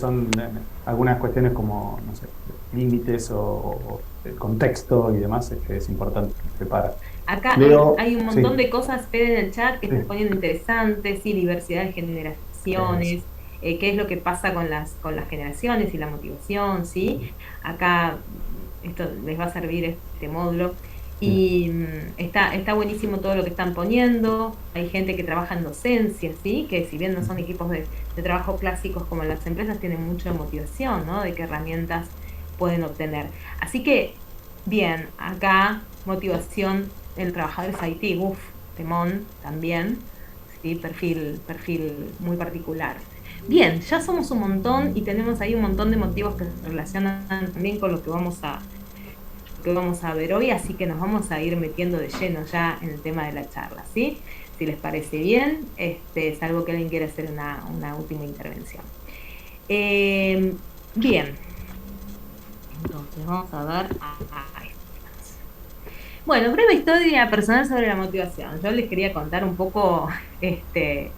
son algunas cuestiones como, no sé, límites o el contexto y demás, es importante para. Acá Leo, hay un montón sí, de cosas, Fede, en el chat que sí, estás poniendo interesantes, sí, diversidad de eso. generaciones, qué es lo que pasa con las generaciones y la motivación, ¿sí? Acá esto les va a servir este módulo. Sí, Y está buenísimo todo lo que están poniendo. Hay gente que trabaja en docencia, ¿sí? Que si bien no son equipos de trabajo clásicos como las empresas, tienen mucha motivación, ¿no? De qué herramientas pueden obtener. Así que, bien, acá motivación en trabajadores IT, uff, temón también, ¿sí? Perfil muy particular. Bien, ya somos un montón y tenemos ahí un montón de motivos que se relacionan también con lo que vamos a ver hoy, así que nos vamos a ir metiendo de lleno ya en el tema de la charla, ¿sí? Si les parece bien, salvo que alguien quiera hacer una última intervención. Eh, bien, entonces vamos a ver a estas. Bueno, breve historia personal sobre la motivación. Yo les quería contar un poco este,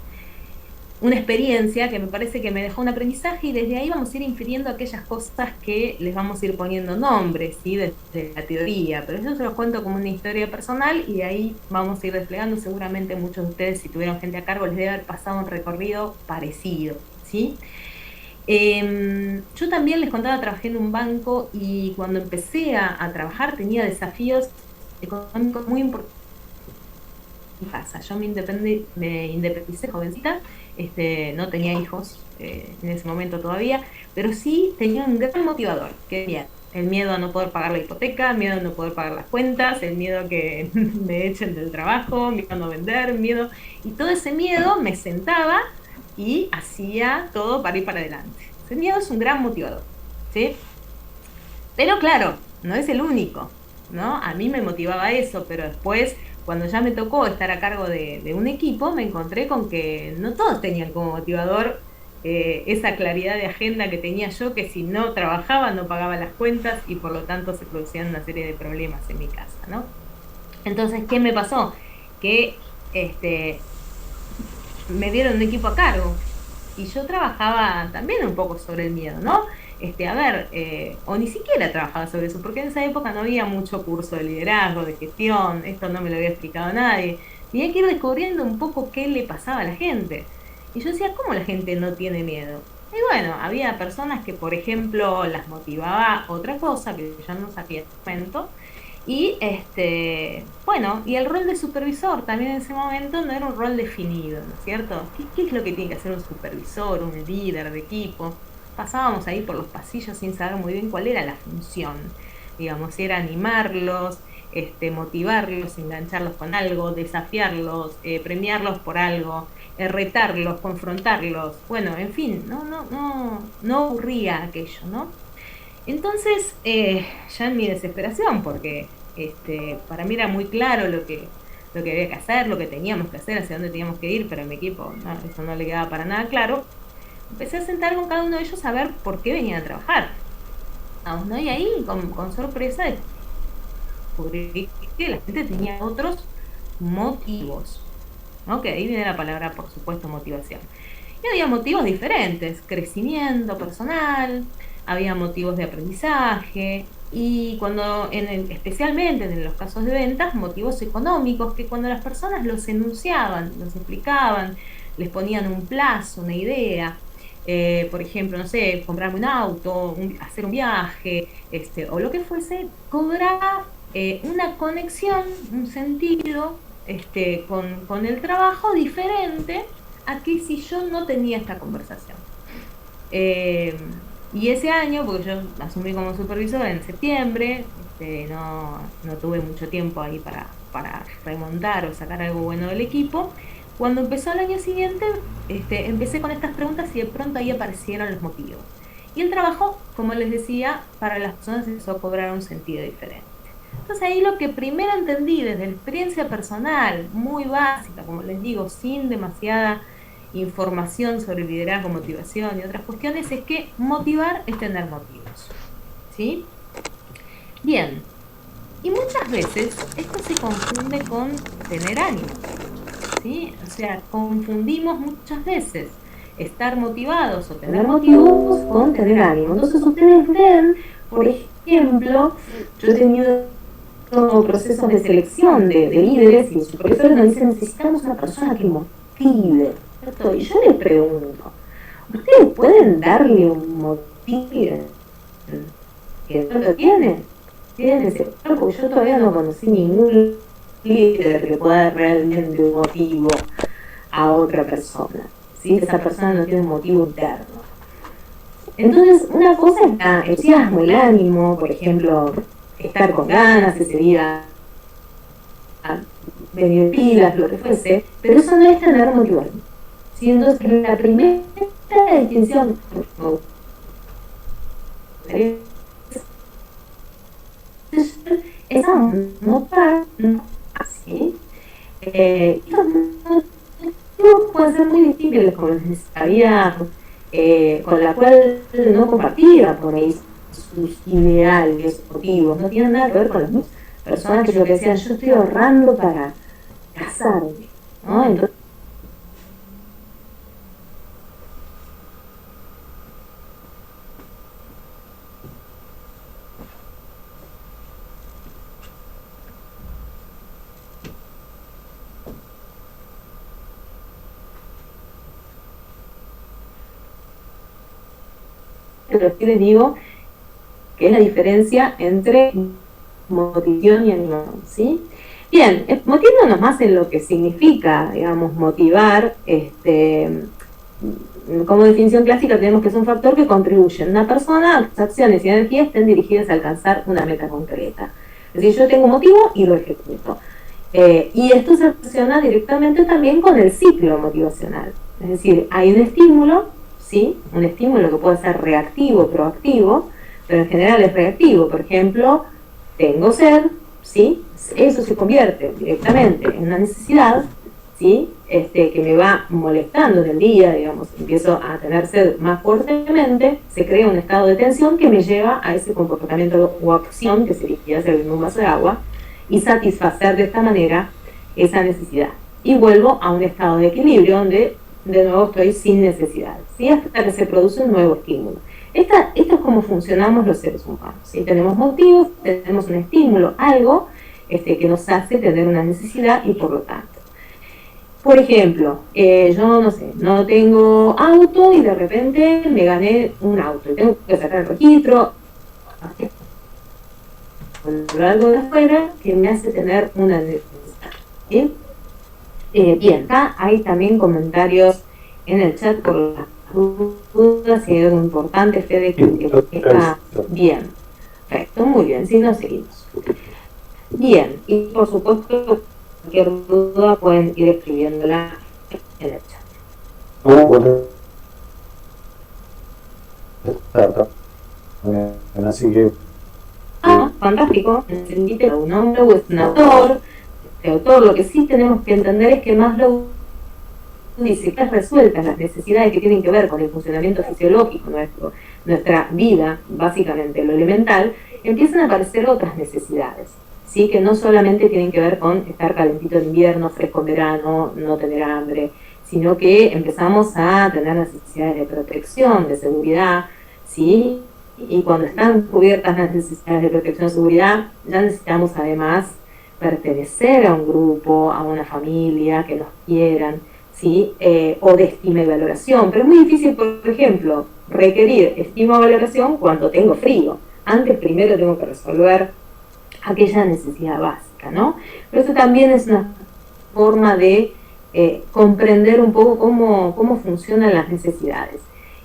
una experiencia que me parece que me dejó un aprendizaje y desde ahí vamos a ir infiriendo aquellas cosas que les vamos a ir poniendo nombres, ¿sí? Desde la teoría, pero yo se los cuento como una historia personal y de ahí vamos a ir desplegando. Seguramente muchos de ustedes, si tuvieron gente a cargo, les debe haber pasado un recorrido parecido, ¿sí? Yo también les contaba, trabajé en un banco y cuando empecé a trabajar tenía desafíos económicos muy importantes en casa. Yo me independicé jovencita, no tenía hijos en ese momento todavía, pero sí tenía un gran motivador, que es miedo. El miedo a no poder pagar la hipoteca, el miedo a no poder pagar las cuentas, el miedo a que me echen del trabajo, miedo a no vender, miedo. Y todo ese miedo me sentaba y hacía todo para ir para adelante. Ese miedo es un gran motivador, ¿sí? Pero claro, no es el único, ¿no? A mí me motivaba eso, pero después, cuando ya me tocó estar a cargo de un equipo, me encontré con que no todos tenían como motivador esa claridad de agenda que tenía yo, que si no trabajaba no pagaba las cuentas y por lo tanto se producían una serie de problemas en mi casa, ¿no? Entonces, ¿qué me pasó? Que me dieron un equipo a cargo y yo trabajaba también un poco sobre el miedo, ¿no? O ni siquiera trabajaba sobre eso, porque en esa época no había mucho curso de liderazgo, de gestión, esto no me lo había explicado nadie. Tenía que ir descubriendo un poco qué le pasaba a la gente. Y yo decía, ¿cómo la gente no tiene miedo? Y bueno, había personas que, por ejemplo, las motivaba otra cosa que yo no sabía en ese momento, y bueno, y el rol de supervisor también en ese momento no era un rol definido, ¿no es cierto? ¿Qué es lo que tiene que hacer un supervisor, un líder de equipo? Pasábamos ahí por los pasillos sin saber muy bien cuál era la función. Digamos, si era animarlos, motivarlos, engancharlos con algo, desafiarlos, premiarlos por algo, retarlos, confrontarlos. Bueno, en fin, no ocurría aquello, ¿no? Entonces, ya en mi desesperación, porque para mí era muy claro lo que había que hacer, lo que teníamos que hacer, hacia dónde teníamos que ir, pero a mi equipo no, eso no le quedaba para nada claro, empecé a sentar con cada uno de ellos a ver por qué venían a trabajar. Vamos, ¿no? Y ahí, con sorpresa, descubrí que la gente tenía otros motivos, ¿no? Que ahí viene la palabra, por supuesto, motivación. Y había motivos diferentes, crecimiento personal, había motivos de aprendizaje y especialmente en los casos de ventas, motivos económicos que cuando las personas los enunciaban, los explicaban, les ponían un plazo, una idea, por ejemplo, no sé, comprarme un auto, hacer un viaje, o lo que fuese, cobraba una conexión, un sentido, con el trabajo diferente a que si yo no tenía esta conversación. Eh, y ese año, porque yo asumí como supervisor en septiembre, no tuve mucho tiempo ahí para remontar o sacar algo bueno del equipo. Cuando empezó el año siguiente, empecé con estas preguntas y de pronto ahí aparecieron los motivos. Y el trabajo, como les decía, para las personas empezó a cobrar un sentido diferente. Entonces ahí lo que primero entendí desde la experiencia personal, muy básica, como les digo, sin demasiada información sobre liderazgo, motivación y otras cuestiones, es que motivar es tener motivos. ¿Sí? Bien, y muchas veces esto se confunde con tener ánimo. ¿Sí? O sea, confundimos muchas veces. estar motivados o tener motivos con tener ánimo. Entonces ustedes ven, por ejemplo, yo he tenido procesos de selección de líderes y sus profesores nos dicen, necesitamos una persona que motive, ¿cierto? Y yo les pregunto, ¿ustedes pueden darle un motivo que no lo tienen? ¿Tienen ese poder? Porque yo todavía no conocí ningún líder que pueda dar realmente un motivo a otra persona, ¿sí? Esa persona no tiene un motivo interno. Entonces, una cosa es el entusiasmo, el ánimo, por ejemplo, estar con ganas ese día, venir pilas, lo que fuese, pero eso no es tener motivación. ¿Sí? Entonces, la primera distinción es notar, así, pueden ser muy difíciles con la vida con la cual no compartía por ahí sus ideales, motivos, no tienen nada que ver con las personas que lo que decían, yo estoy ahorrando para casarme, ¿no? Entonces, pero sí les digo que es la diferencia entre motivación y animación, ¿sí? Bien, motivándonos más en lo que significa, digamos, motivar, como definición clásica tenemos que es un factor que contribuye en una persona a que sus acciones y energías estén dirigidas a alcanzar una meta concreta. Es decir, yo tengo un motivo y lo ejecuto. Y esto se relaciona directamente también con el ciclo motivacional. Es decir, hay un estímulo, ¿sí? Un estímulo que puede ser reactivo, proactivo, pero en general es reactivo. Por ejemplo, tengo sed, ¿sí? Eso se convierte directamente en una necesidad, ¿sí? Que me va molestando en el día, digamos, empiezo a tener sed más fuertemente, se crea un estado de tensión que me lleva a ese comportamiento o acción que sería servirme un vaso de agua y satisfacer de esta manera esa necesidad. Y vuelvo a un estado de equilibrio donde de nuevo estoy sin necesidad, ¿sí? Hasta que se produce un nuevo estímulo. Esto es como funcionamos los seres humanos, ¿sí? Tenemos motivos, tenemos un estímulo, algo que nos hace tener una necesidad y por lo tanto. Por ejemplo, yo no sé, no tengo auto y de repente me gané un auto y tengo que sacar el registro, algo de afuera que me hace tener una necesidad, ¿sí? Bien, acá hay también comentarios en el chat por las dudas y algo importante, Fede, que está bien. Perfecto, muy bien, si no seguimos. Bien, y por supuesto, cualquier duda pueden ir escribiéndola en el chat. Así que... fantástico, necesita un hombre o es un autor. Este autor, lo que sí tenemos que entender es que Maslow dice que resueltas las necesidades que tienen que ver con el funcionamiento fisiológico nuestro, nuestra vida, básicamente lo elemental, empiezan a aparecer otras necesidades, ¿sí? Que no solamente tienen que ver con estar calentito en invierno, fresco en verano, no tener hambre, sino que empezamos a tener necesidades de protección, de seguridad, ¿sí? Y cuando están cubiertas las necesidades de protección y seguridad, ya necesitamos además pertenecer a un grupo, a una familia, que nos quieran, ¿sí? O de estima y valoración. Pero es muy difícil, por ejemplo, requerir estima o valoración cuando tengo frío. Antes primero tengo que resolver aquella necesidad básica, ¿no? Pero eso también es una forma de comprender un poco cómo funcionan las necesidades.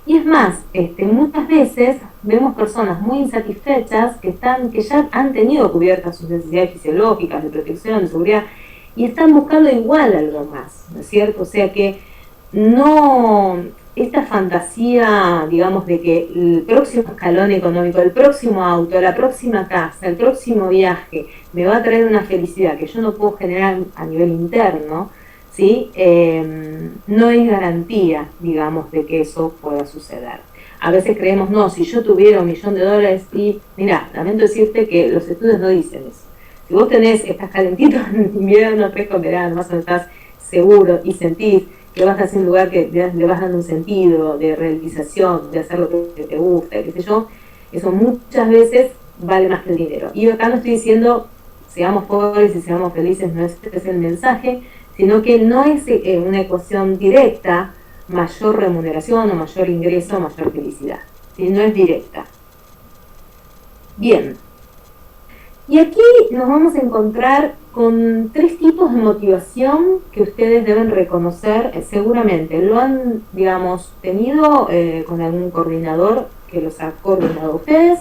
Y es más, muchas veces vemos personas muy insatisfechas que ya han tenido cubiertas sus necesidades fisiológicas, de protección, de seguridad, y están buscando igual algo más, ¿no es cierto? O sea que no, esta fantasía, digamos, de que el próximo escalón económico, el próximo auto, la próxima casa, el próximo viaje, me va a traer una felicidad que yo no puedo generar a nivel interno, ¿sí? No es garantía, digamos, de que eso pueda suceder. A veces creemos, no, si yo tuviera $1.000.000 y, mirá, lamento decirte que los estudios no dicen eso. Si vos estás calentito en invierno, fresco en verano, más o menos estás seguro y sentís que vas hacia un lugar que le vas dando un sentido de realización, de hacer lo que te gusta, qué sé yo, eso muchas veces vale más que el dinero. Y acá no estoy diciendo seamos pobres y seamos felices, no es el mensaje, sino que no es una ecuación directa, mayor remuneración o mayor ingreso o mayor felicidad. ¿Sí? No es directa. Bien. Y aquí nos vamos a encontrar con 3 tipos de motivación que ustedes deben reconocer. Seguramente lo han, digamos, tenido con algún coordinador que los ha coordinado a ustedes,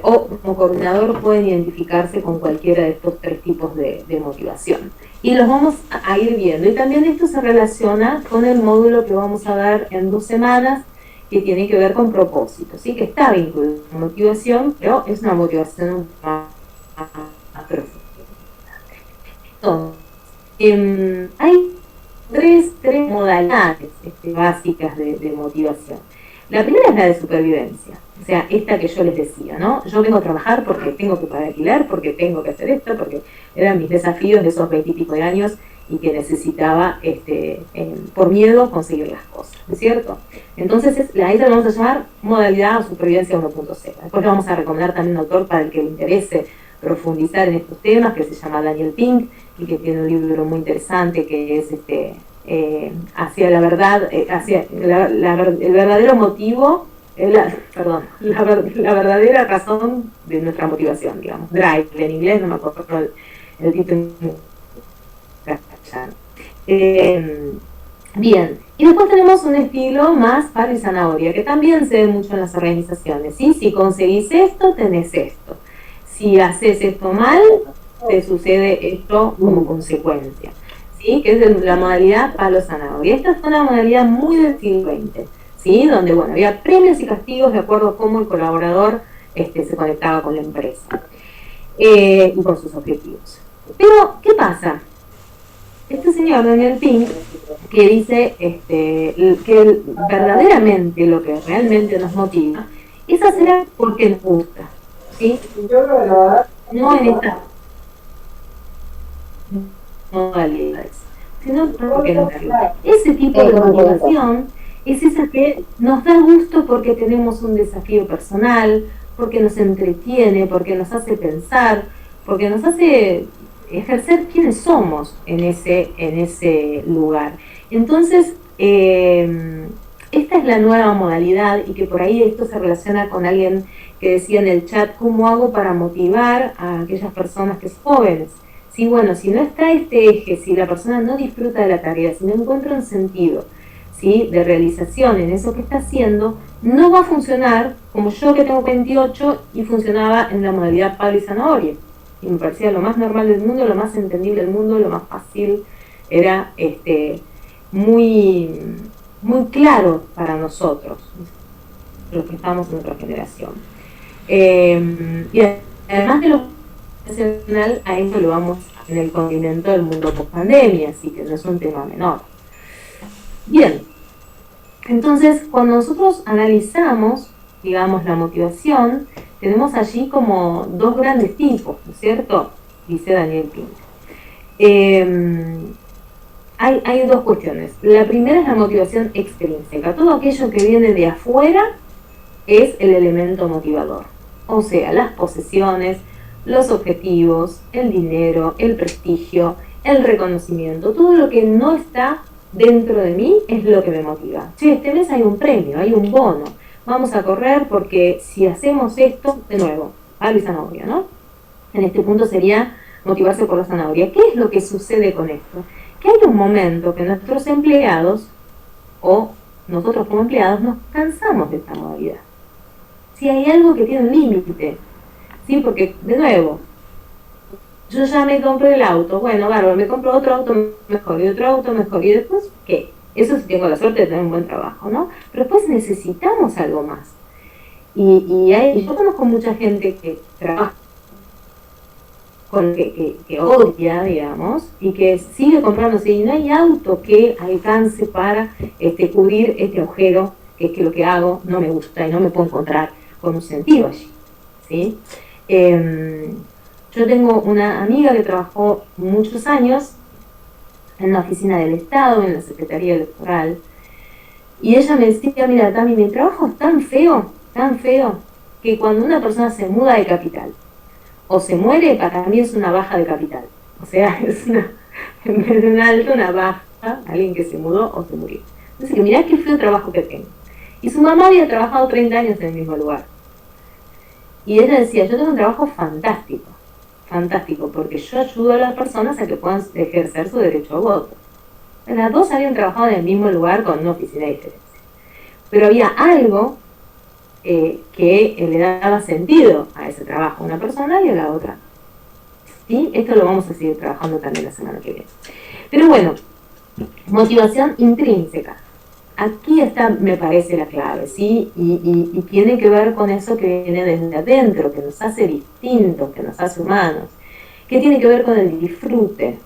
o como coordinador pueden identificarse con cualquiera de estos 3 tipos de motivación. Y los vamos a ir viendo. Y también esto se relaciona con el módulo que vamos a dar en 2 semanas, que tiene que ver con propósito, ¿sí? Que está vinculado con motivación, pero es una motivación más profunda. Entonces, hay tres modalidades básicas de motivación. La primera es la de supervivencia, o sea, esta que yo les decía, ¿no? Yo vengo a trabajar porque tengo que pagar alquiler, porque tengo que hacer esto, porque eran mis desafíos de esos 20 y pico de años y que necesitaba, por miedo, conseguir las cosas, ¿no es cierto? Entonces, a esa la vamos a llamar modalidad o supervivencia 1.0. Después le vamos a recomendar también un autor para el que le interese profundizar en estos temas, que se llama Daniel Pink, y que tiene un libro muy interesante que es hacia la verdad, hacia el verdadero motivo, la verdadera razón de nuestra motivación, digamos, drive, en inglés, no me acuerdo el título en castellano. Bien, y después tenemos un estilo más palo y zanahoria, que también se ve mucho en las organizaciones, ¿sí? Si conseguís esto, tenés esto. Si haces esto mal, te sucede esto como consecuencia. ¿Sí? Que es la modalidad palo zanahoria. Esta fue una modalidad muy del siglo XX, ¿sí? Donde, bueno, había premios y castigos de acuerdo a cómo el colaborador se conectaba con la empresa y con sus objetivos. Pero, ¿qué pasa? Este señor Daniel Pink, que dice que verdaderamente lo que realmente nos motiva es hacer porque nos gusta, ¿sí? No en estas modalidades, sino porque nos gusta. Ese tipo de motivación es esa que nos da gusto porque tenemos un desafío personal, porque nos entretiene, porque nos hace pensar, porque nos hace ejercer quiénes somos en ese lugar. Entonces, esta es la nueva modalidad, y que por ahí esto se relaciona con alguien que decía en el chat, ¿cómo hago para motivar a aquellas personas que son jóvenes? Sí, bueno, si no está este eje, si la persona no disfruta de la tarea, si no encuentra un sentido, ¿sí?, de realización en eso que está haciendo, no va a funcionar como yo, que tengo 28 y funcionaba en la modalidad palo y zanahoria. Y me parecía lo más normal del mundo, lo más entendible del mundo, lo más fácil, era muy, muy claro para nosotros, los que estamos en nuestra generación. Y además de lo nacional, a eso lo vamos en el continente del mundo post pandemia, así que no es un tema menor. Bien, entonces cuando nosotros analizamos, digamos, la motivación, tenemos allí como 2 grandes tipos, ¿no es cierto? Dice Daniel Pink. Hay 2 cuestiones. La primera es la motivación extrínseca. Todo aquello que viene de afuera es el elemento motivador. O sea, las posesiones, los objetivos, el dinero, el prestigio, el reconocimiento, todo lo que no está dentro de mí es lo que me motiva. Sí, este mes hay un premio, hay un bono, vamos a correr porque si hacemos esto, de nuevo, palo y zanahoria, ¿no? En este punto sería motivarse por la zanahoria. ¿Qué es lo que sucede con esto? Que hay un momento que nuestros empleados, o nosotros como empleados, nos cansamos de esta modalidad. Si hay algo que tiene un límite, ¿sí? Porque, de nuevo, yo ya me compré el auto, bueno, bárbaro, me compro otro auto mejor y otro auto mejor, y después, ¿qué? Eso sí, tengo la suerte de tener un buen trabajo, ¿no? Pero después necesitamos algo más. Y yo conozco mucha gente que trabaja con que odia, digamos, y que sigue comprándose, y no hay auto que alcance para cubrir este agujero, que es que lo que hago no me gusta y no me puedo encontrar con un sentido allí, ¿sí? Yo tengo una amiga que trabajó muchos años en una oficina del Estado, en la Secretaría Electoral, y ella me decía, mira, Tami, mi trabajo es tan feo, que cuando una persona se muda de capital o se muere, para mí es una baja de capital. O sea, es una, en vez de un alto, una baja, alguien que se mudó o se murió. Entonces, mirá qué feo trabajo que tengo. Y su mamá había trabajado 30 años en el mismo lugar. Y ella decía, yo tengo un trabajo fantástico, fantástico, porque yo ayudo a las personas a que puedan ejercer su derecho a voto. Las dos habían trabajado en el mismo lugar con una oficina diferente. Pero había algo que le daba sentido a ese trabajo, a una persona y a la otra. ¿Sí? Esto lo vamos a seguir trabajando también la semana que viene. Pero bueno, motivación intrínseca. Aquí está, me parece, la clave, ¿sí? Y tiene que ver con eso que viene desde adentro, que nos hace distintos, que nos hace humanos, que tiene que ver con el disfrute,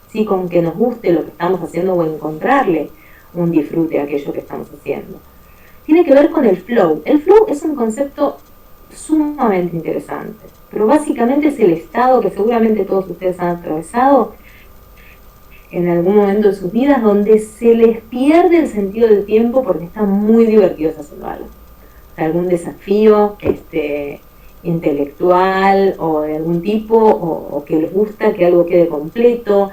¿sí? Con que nos guste lo que estamos haciendo o encontrarle un disfrute a aquello que estamos haciendo. Tiene que ver con el flow. El flow es un concepto sumamente interesante, pero básicamente es el estado que seguramente todos ustedes han atravesado en algún momento de sus vidas, donde se les pierde el sentido del tiempo porque están muy divertidos haciendo algo. O sea, algún desafío intelectual o de algún tipo, o que les gusta que algo quede completo.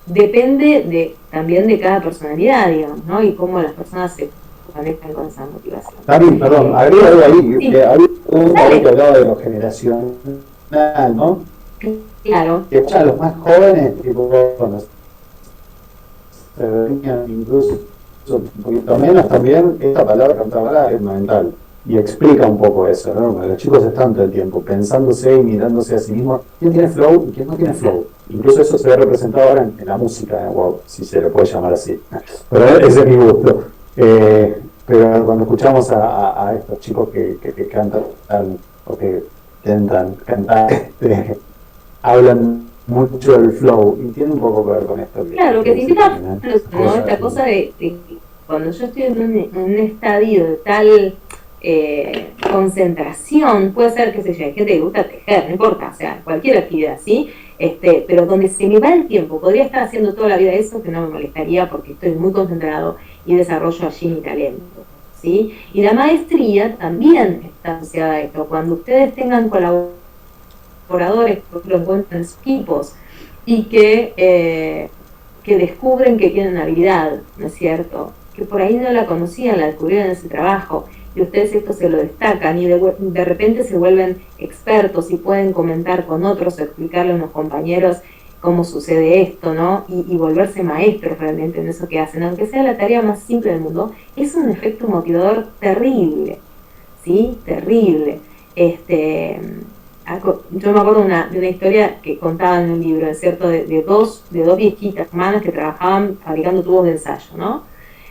Depende también de cada personalidad, digamos, ¿no? Y cómo las personas se conectan con esa motivación. Tami, perdón, agrega algo ahí, Sí. que había un momento que hablaba de lo generacional, ¿no? Claro. Que para los más jóvenes, tipo, bueno, incluso un poquito menos también, esta palabra cantabala es fundamental y explica un poco eso, ¿no? Porque los chicos están todo el tiempo pensándose y mirándose a sí mismos quién tiene flow y quién no tiene flow. Incluso eso se ve representado ahora en la música, wow, si se le puede llamar así. Pero ese es mi gusto. Pero cuando escuchamos a estos chicos que cantan o que intentan cantar, hablan mucho del flow y tiene un poco que ver con esto. Claro, que significa, ¿no? Esta cosa de cuando yo estoy en un estadio de tal concentración, puede ser, qué sé yo, hay gente que le gusta tejer, no importa, o sea, cualquier actividad, ¿sí? Pero donde se me va el tiempo, podría estar haciendo toda la vida eso, que no me molestaría porque estoy muy concentrado y desarrollo allí mi talento, ¿sí? Y la maestría también está asociada a esto. Cuando ustedes tengan colaboradores, porque lo encuentran en sus equipos, y que descubren que tienen habilidad, ¿no es cierto? Que por ahí no la conocían, la descubrieron en ese trabajo, y ustedes esto se lo destacan, y de repente se vuelven expertos y pueden comentar con otros, explicarle a unos compañeros cómo sucede esto, ¿no? Y volverse maestros realmente en eso que hacen, aunque sea la tarea más simple del mundo, es un efecto motivador terrible, ¿sí? Terrible. Yo me acuerdo de una historia que contaba en un libro, ¿es cierto? De dos viejitas hermanas que trabajaban fabricando tubos de ensayo, ¿no?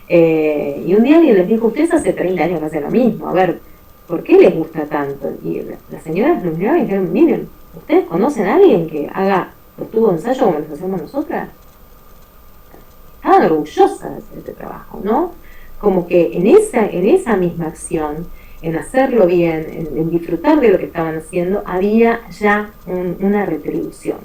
Y un día alguien les dijo, ustedes hace 30 años que hacen lo mismo, a ver, ¿por qué les gusta tanto? Y las señoras los miraban y dijeron, miren, ¿ustedes conocen a alguien que haga los tubos de ensayo como los hacemos nosotras? Estaban orgullosas de hacer este trabajo, ¿no? Como que en esa misma acción, en hacerlo bien, en disfrutar de lo que estaban haciendo, había ya una retribución.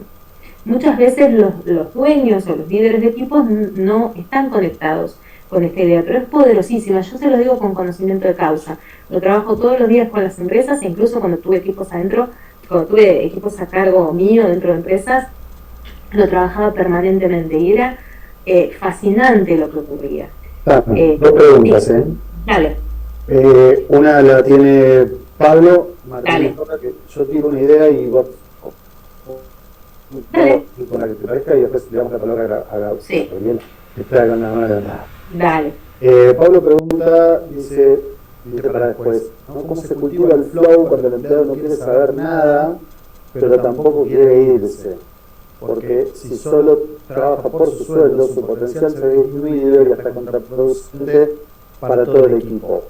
Muchas veces los dueños o los líderes de equipos no están conectados con esta idea, pero es poderosísima. Yo se lo digo con conocimiento de causa. Lo trabajo todos los días con las empresas, e incluso cuando tuve equipos adentro, cuando tuve equipos a cargo mío dentro de empresas, lo trabajaba permanentemente y era fascinante lo que ocurría. Dos preguntas, ¿eh? Dale. Una la tiene Pablo Dale. que yo tiro una idea y vos con la que te parezca y después le damos la palabra a Gabriel. Sí. Está con la mano levantada. Dale. Pablo pregunta, dice para después, ¿no? ¿Cómo se cultiva el flow cuando el empleado no quiere saber nada, pero tampoco quiere irse? Porque si solo trabaja por su sueldo, su potencial se ve disminuido y hasta contraproducente para todo el equipo.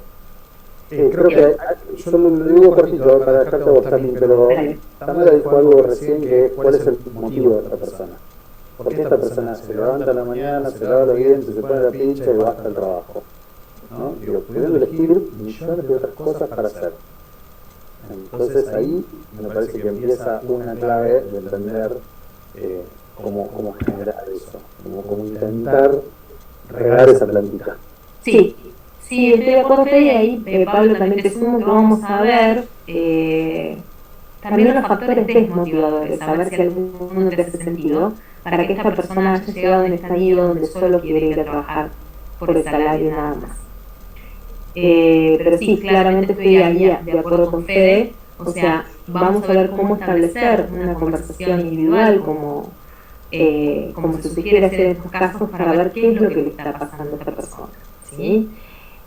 Creo que yo lo digo cortito para dejarte a vos también, pero Tamara dijo algo recién que cuál es el motivo de esta persona. ¿Por qué esta persona se levanta a la mañana, se lava los dientes, se pone la pincha y va hasta el trabajo? ¿No? Digo, pudiendo elegir millones de otras cosas para hacer. Entonces ahí me parece que empieza una clave de entender cómo generar eso, como intentar regar esa plantita. Sí, sí, estoy de acuerdo, Fede, y ahí, Pablo, también te sumo que vamos a ver también los factores desmotivadores, a ver si alguno te hace sentido, para que esta persona haya llegado en este estadio donde solo quiere ir a trabajar por el salario nada más. Pero sí, claramente estoy ahí de acuerdo con Fede, o sea, vamos a ver cómo establecer una conversación individual como se sugiere hacer en estos casos para ver qué es lo que le está pasando a esta persona, ¿sí?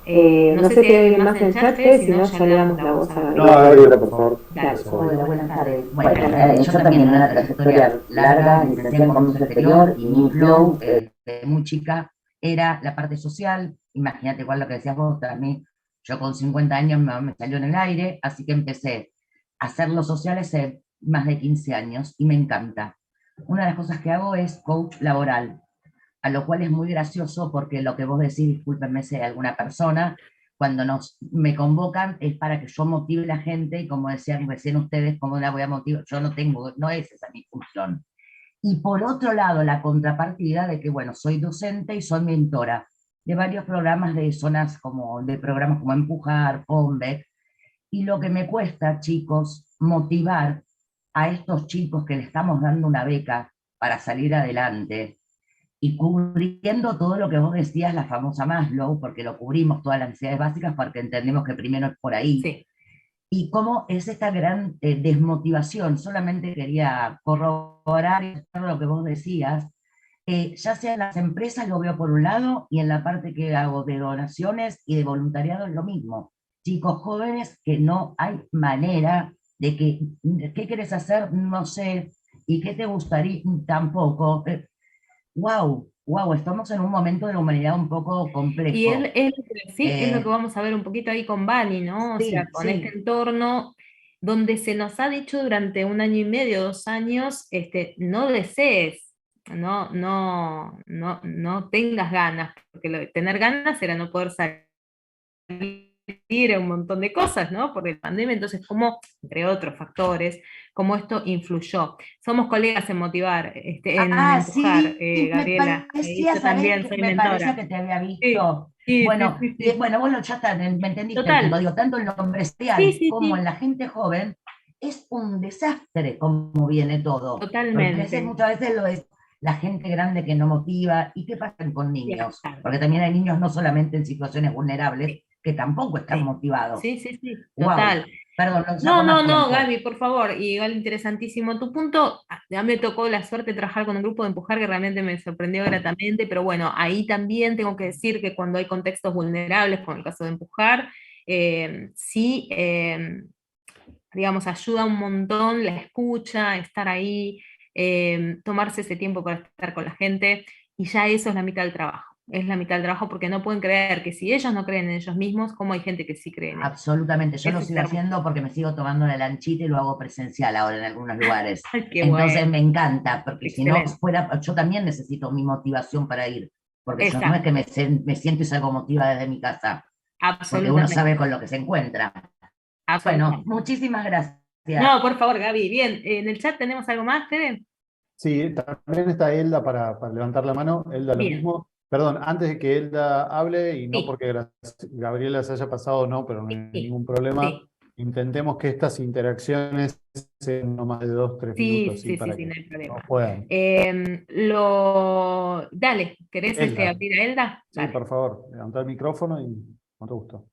No sé si hay alguien más en el chat, Fede, si no ya le damos la voz a No, Gabriela. Gabriela, por favor. Dale. Hola, buenas tardes. Bueno, yo también en una trayectoria larga, licenciada en Comercio Exterior, y mi flow, de muy chica, era la parte social. Imagínate igual lo que decías vos, también. Yo con 50 años me salió en el aire, así que empecé a hacer lo social hace más de 15 años y me encanta. Una de las cosas que hago es coach laboral, a lo cual es muy gracioso porque lo que vos decís, discúlpenme si hay alguna persona, cuando me convocan es para que yo motive a la gente, y como decían recién ustedes, ¿cómo la voy a motivar? Yo no es esa mi función. Y por otro lado, la contrapartida de que, bueno, soy docente y soy mentora de varios programas de zonas de programas como Empujar, Convec, y lo que me cuesta, chicos, motivar a estos chicos que le estamos dando una beca para salir adelante, y cubriendo todo lo que vos decías, la famosa Maslow, porque lo cubrimos todas las necesidades básicas, porque entendemos que primero es por ahí. Sí. Y cómo es esta gran desmotivación. Solamente quería corroborar lo que vos decías. Ya sea en las empresas, lo veo por un lado, y en la parte que hago de donaciones y de voluntariado es lo mismo. Chicos jóvenes que no hay manera de que, ¿qué quieres hacer? No sé, y qué te gustaría, tampoco. Wow, estamos en un momento de la humanidad un poco complejo. Y es lo que vamos a ver un poquito ahí con Bani, ¿no? O sea, con este entorno donde se nos ha dicho durante 1 año y medio, 2 años, no desees, no tengas ganas, porque tener ganas era no poder salir a un montón de cosas, ¿no? Por la pandemia, entonces, como, entre otros factores, cómo esto influyó. Somos colegas en motivar, en empujar, Sí, Gabriela. Yo también soy me parecía mentora. que te había Sí, visto. sí, Bueno, sí, sí, sí. bueno, ya está, me entendiste el punto. Total. Digo, tanto en lo Sí, empresarial sí, como en sí. la gente joven, es un desastre cómo viene todo. Porque Totalmente. muchas veces lo es la gente grande que no motiva. ¿Y qué pasa con niños? Claro. Porque también hay niños no solamente en situaciones vulnerables, Sí, que tampoco están sí. motivados. Sí, sí, sí, Wow, total. perdón, no No, saco no, más no, tiempo. Gaby, por favor, y igual interesantísimo tu punto. Ya me tocó la suerte de trabajar con un grupo de Empujar que realmente me sorprendió gratamente, pero bueno, ahí también tengo que decir que cuando hay contextos vulnerables, como el caso de Empujar, sí, digamos, ayuda un montón la escucha, estar ahí, tomarse ese tiempo para estar con la gente, y ya eso es la mitad del trabajo. Es la mitad del trabajo porque no pueden creer que si ellos no creen en ellos mismos, ¿cómo hay gente que sí cree en ellos? Absolutamente, yo Eso lo es sigo hermoso. haciendo porque me sigo tomando la lanchita y lo hago presencial ahora en algunos lugares. Ay, qué Entonces bueno. me encanta, porque si no Excelente. fuera, yo también necesito mi motivación para ir, porque yo no es Exacto. que me siento y salgo motivada desde mi casa, porque uno Absolutamente. sabe con lo que se encuentra. Bueno, Absolutamente. muchísimas gracias. No, por favor, Gaby. Bien, en el chat tenemos algo más, Fede. Sí, también está Elda para levantar la mano. Elda, lo Bien. mismo. Perdón, antes de que Elda hable, y no Sí, porque Gabriela se haya pasado, no, pero no hay sí, ningún problema, sí. intentemos que estas interacciones sean no más de 2, 3 minutos, Sí, ¿sí? sí, sí, Para sí, que no hay todos problema. puedan. Dale, ¿querés Elda, abrir a Elda? sí, Dale. por favor, levanta el micrófono y con todo gusto.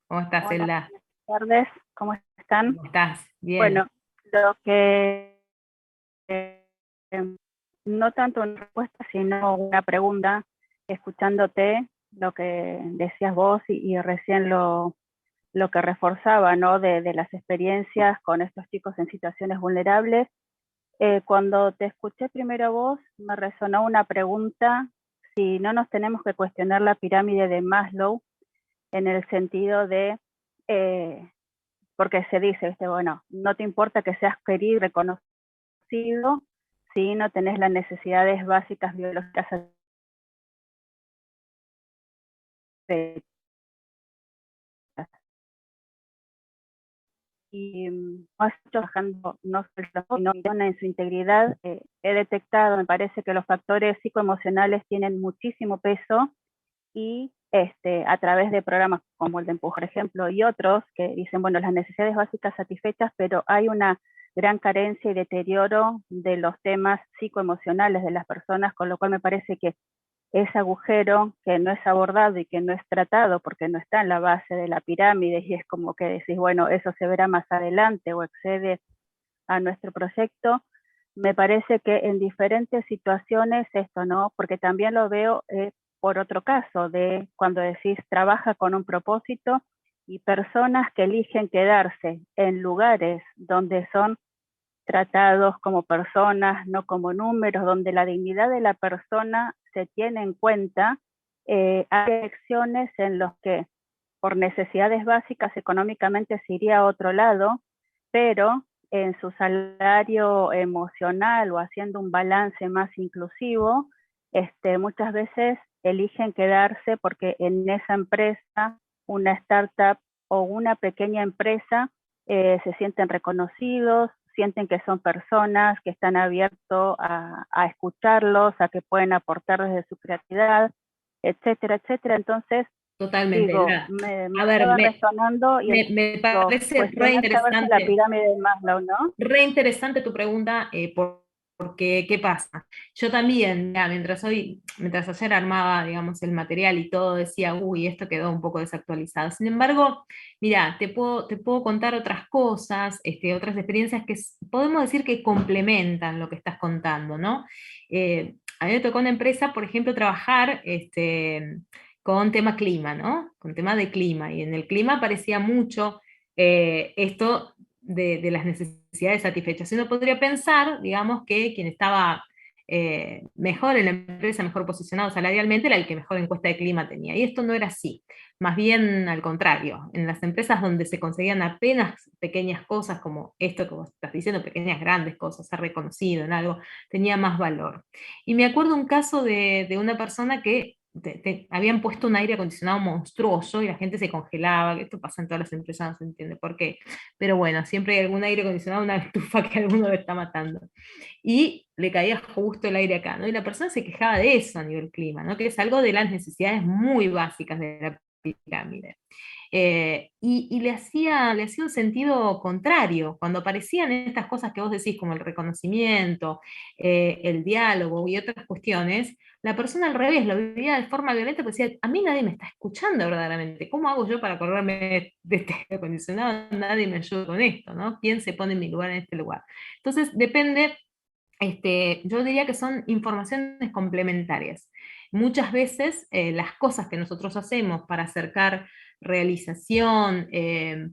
¿Cómo estás, Hola, Elda? buenas tardes, ¿cómo están? ¿Cómo estás? Bien. Bueno, lo que no tanto una respuesta, sino una pregunta, escuchándote lo que decías vos y recién lo que reforzaba, ¿no? De las experiencias con estos chicos en situaciones vulnerables. Cuando te escuché primero a vos, me resonó una pregunta, si no nos tenemos que cuestionar la pirámide de Maslow, en el sentido de, porque se dice, ¿viste? Bueno, no te importa que seas querido y reconocido si no tenés las necesidades básicas biológicas satisfechas. y trabajando no solo en su integridad, he detectado, me parece que los factores psicoemocionales tienen muchísimo peso y a través de programas como el de Empuj, por ejemplo, y otros que dicen, bueno, las necesidades básicas satisfechas, pero hay una gran carencia y deterioro de los temas psicoemocionales de las personas, con lo cual me parece que ese agujero que no es abordado y que no es tratado porque no está en la base de la pirámide y es como que decís, bueno, eso se verá más adelante o excede a nuestro proyecto, me parece que en diferentes situaciones esto, ¿no? Porque también lo veo por otro caso, de cuando decís trabaja con un propósito y personas que eligen quedarse en lugares donde son tratados como personas, no como números, donde la dignidad de la persona se tiene en cuenta, hay elecciones en los que por necesidades básicas económicamente se iría a otro lado, pero en su salario emocional o haciendo un balance más inclusivo, muchas veces eligen quedarse porque en esa empresa, una startup o una pequeña empresa, se sienten reconocidos, sienten que son personas que están abiertos a escucharlos, a que pueden aportar desde su creatividad, etcétera, etcétera. Entonces, Totalmente. digo, Mira, me a ver, estaba resonando y me digo, parece re cuestionar saber si la interesante. pirámide de Maslow, ¿no? Re interesante tu pregunta, porque, ¿qué pasa? Yo también, mira, mientras ayer armaba, digamos, el material y todo, decía, uy, esto quedó un poco desactualizado. Sin embargo, mira, te puedo contar otras cosas, otras experiencias que podemos decir que complementan lo que estás contando, ¿no? A mí me tocó una empresa, por ejemplo, trabajar con tema clima, ¿no? Con tema de clima, y en el clima aparecía mucho esto de las necesidades satisfechas. Uno podría pensar, digamos, que quien estaba mejor en la empresa, mejor posicionado salarialmente, era el que mejor encuesta de clima tenía. Y esto no era así. Más bien al contrario. En las empresas donde se conseguían apenas pequeñas cosas, como esto que vos estás diciendo, pequeñas, grandes cosas, ser reconocido en algo, tenía más valor. Y me acuerdo un caso de una persona que habían puesto un aire acondicionado monstruoso y la gente se congelaba, que esto pasa en todas las empresas, no se entiende por qué, pero bueno, siempre hay algún aire acondicionado, una estufa que alguno lo está matando. Y le caía justo el aire acá, ¿no? Y la persona se quejaba de eso a nivel clima, ¿no? Que es algo de las necesidades muy básicas de la pirámide. Y le hacía un sentido contrario. Cuando aparecían estas cosas que vos decís, como el reconocimiento, el diálogo y otras cuestiones, la persona al revés lo vivía de forma violenta, porque decía, a mí nadie me está escuchando verdaderamente. ¿Cómo hago yo para correrme de este aire acondicionado? Nadie me ayuda con esto, ¿no? ¿Quién se pone en mi lugar en este lugar? Entonces, depende. Yo diría que son informaciones complementarias. Muchas veces las cosas que nosotros hacemos para acercar realización,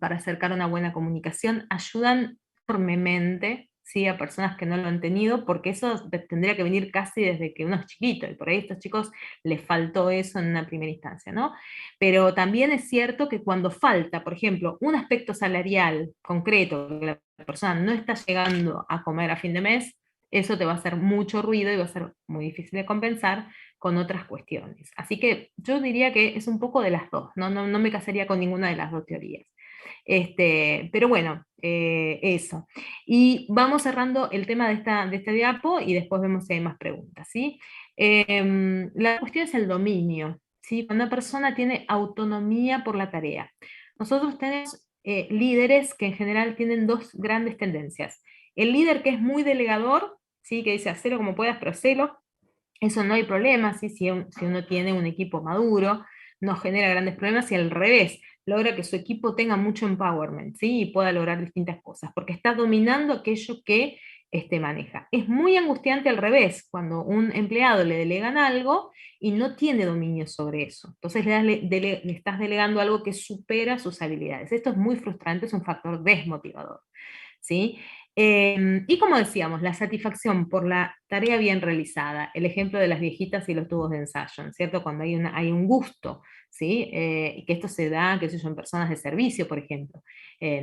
para acercar una buena comunicación, ayudan enormemente, ¿sí?, a personas que no lo han tenido, porque eso tendría que venir casi desde que uno es chiquito, y por ahí a estos chicos les faltó eso en una primera instancia, ¿no? Pero también es cierto que cuando falta, por ejemplo, un aspecto salarial concreto, que la persona no está llegando a comer a fin de mes, eso te va a hacer mucho ruido y va a ser muy difícil de compensar con otras cuestiones. Así que yo diría que es un poco de las dos, no me casaría con ninguna de las dos teorías. Pero bueno, eso. Y vamos cerrando el tema de esta diapo y después vemos si hay más preguntas, ¿sí? La cuestión es el dominio, ¿sí? Cuando una persona tiene autonomía por la tarea. Nosotros tenemos líderes que en general tienen dos grandes tendencias. El líder que es muy delegador, ¿sí?, que dice hacelo como puedas, pero hacelo. Eso no hay problema, ¿sí? Si uno tiene un equipo maduro, no genera grandes problemas, y al revés, logra que su equipo tenga mucho empowerment, ¿sí?, y pueda lograr distintas cosas, porque está dominando aquello que maneja. Es muy angustiante al revés, cuando un empleado le delegan algo y no tiene dominio sobre eso. Entonces le estás delegando algo que supera sus habilidades. Esto es muy frustrante, es un factor desmotivador, ¿sí? Y como decíamos, la satisfacción por la tarea bien realizada, el ejemplo de las viejitas y los tubos de ensayo, ¿cierto? Cuando hay un gusto, ¿sí? Y que esto se da, qué sé yo, en personas de servicio, por ejemplo,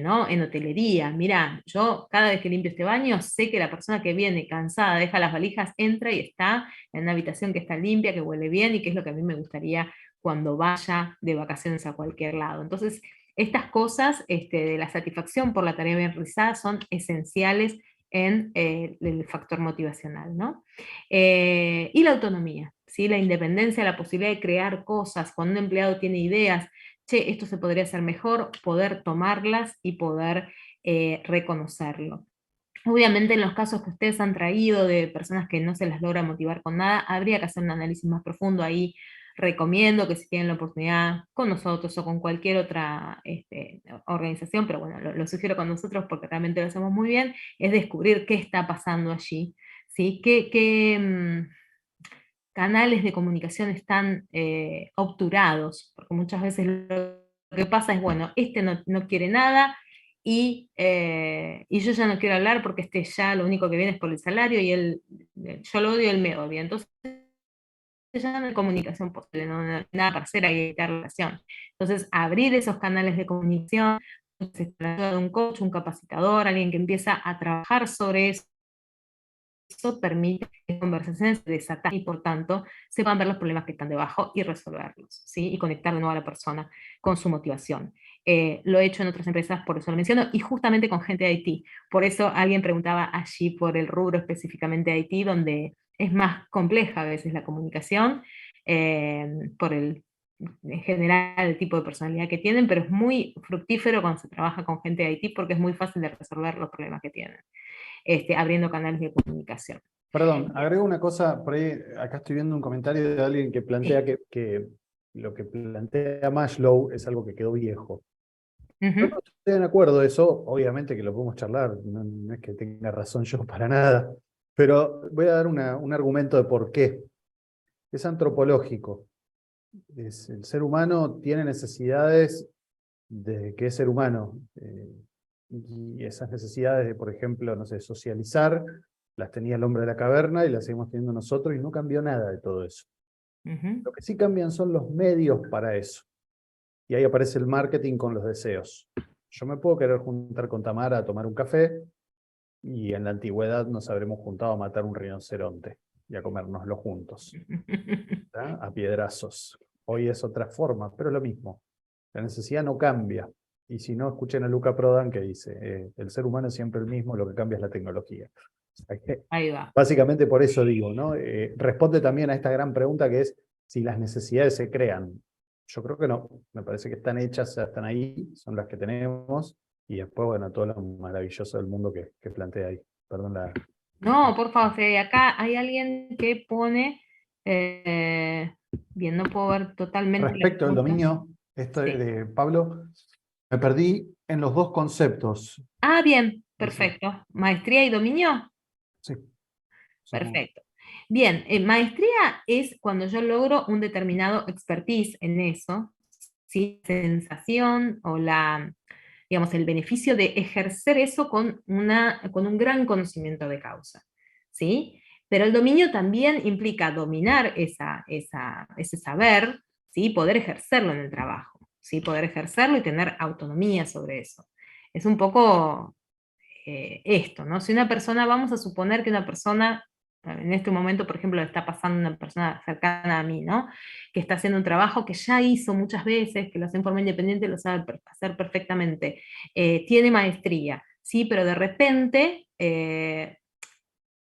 ¿no? En hotelería. Mira, yo cada vez que limpio este baño, sé que la persona que viene cansada, deja las valijas, entra y está en una habitación que está limpia, que huele bien, y que es lo que a mí me gustaría cuando vaya de vacaciones a cualquier lado. Entonces, estas cosas de la satisfacción por la tarea bien realizada son esenciales en el factor motivacional, ¿no? Y la autonomía, ¿sí? La independencia, la posibilidad de crear cosas, cuando un empleado tiene ideas, che, esto se podría hacer mejor, poder tomarlas y poder reconocerlo. Obviamente en los casos que ustedes han traído de personas que no se las logra motivar con nada, habría que hacer un análisis más profundo ahí. Recomiendo que si tienen la oportunidad con nosotros o con cualquier otra organización, pero bueno, lo sugiero con nosotros porque realmente lo hacemos muy bien, es descubrir qué está pasando allí, ¿sí? ¿Qué canales de comunicación están obturados? Porque muchas veces lo que pasa es, bueno, no quiere nada, y yo ya no quiero hablar porque ya lo único que viene es por el salario y yo lo odio, él me odia. Entonces ya no hay comunicación posible, no hay nada para hacer, hay que evitar relación. Entonces, abrir esos canales de comunicación, la ayuda de un coach, un capacitador, alguien que empieza a trabajar sobre eso permite que las conversaciones se desatan y por tanto se van a ver los problemas que están debajo y resolverlos, ¿sí? Y conectar de nuevo a la persona con su motivación. Lo he hecho en otras empresas, por eso lo menciono, y justamente con gente de Haití. Por eso alguien preguntaba allí por el rubro específicamente de Haití, donde es más compleja a veces la comunicación, por en general el tipo de personalidad que tienen, pero es muy fructífero cuando se trabaja con gente de Haití porque es muy fácil de resolver los problemas que tienen, abriendo canales de comunicación. Perdón, agrego una cosa, por ahí, acá estoy viendo un comentario de alguien que plantea que lo que plantea Maslow es algo que quedó viejo. Yo no estoy de acuerdo de eso, obviamente que lo podemos charlar, no es que tenga razón yo para nada, pero voy a dar un argumento de por qué. Es antropológico. El ser humano tiene necesidades desde que es ser humano, y esas necesidades de, por ejemplo, no sé, socializar, las tenía el hombre de la caverna y las seguimos teniendo nosotros y no cambió nada de todo eso. Lo que sí cambian son los medios para eso. Y ahí aparece el marketing con los deseos. Yo me puedo querer juntar con Tamara a tomar un café y en la antigüedad nos habremos juntado a matar un rinoceronte y a comérnoslo juntos, ¿tá? A piedrazos. Hoy es otra forma, pero es lo mismo. La necesidad no cambia. Y si no, escuchen a Luca Prodan que dice, el ser humano es siempre el mismo, lo que cambia es la tecnología. O sea que, Ahí va. básicamente por eso digo, ¿no? Responde también a esta gran pregunta que es si las necesidades se crean. Yo creo que no, me parece que están hechas, ya están ahí, son las que tenemos, y después, bueno, todo lo maravilloso del mundo que plantea ahí. Perdón la... No, por favor, Fede, acá hay alguien que pone, bien, no puedo ver totalmente. Respecto al dominio, esto Sí. de Pablo, me perdí en los dos conceptos. Ah, bien, perfecto. ¿Maestría y dominio? Sí. Perfecto. Bien, maestría es cuando yo logro un determinado expertise en eso, ¿sí? Sensación o digamos, el beneficio de ejercer eso con un gran conocimiento de causa, ¿sí? Pero el dominio también implica dominar ese saber, ¿sí? Poder ejercerlo en el trabajo, ¿sí? Poder ejercerlo y tener autonomía sobre eso. Es un poco esto, ¿no? Si una persona, vamos a suponer que una persona, en este momento, por ejemplo, le está pasando a una persona cercana a mí, ¿no? Que está haciendo un trabajo que ya hizo muchas veces, que lo hace en forma independiente, lo sabe hacer perfectamente, tiene maestría, ¿sí? Pero de repente,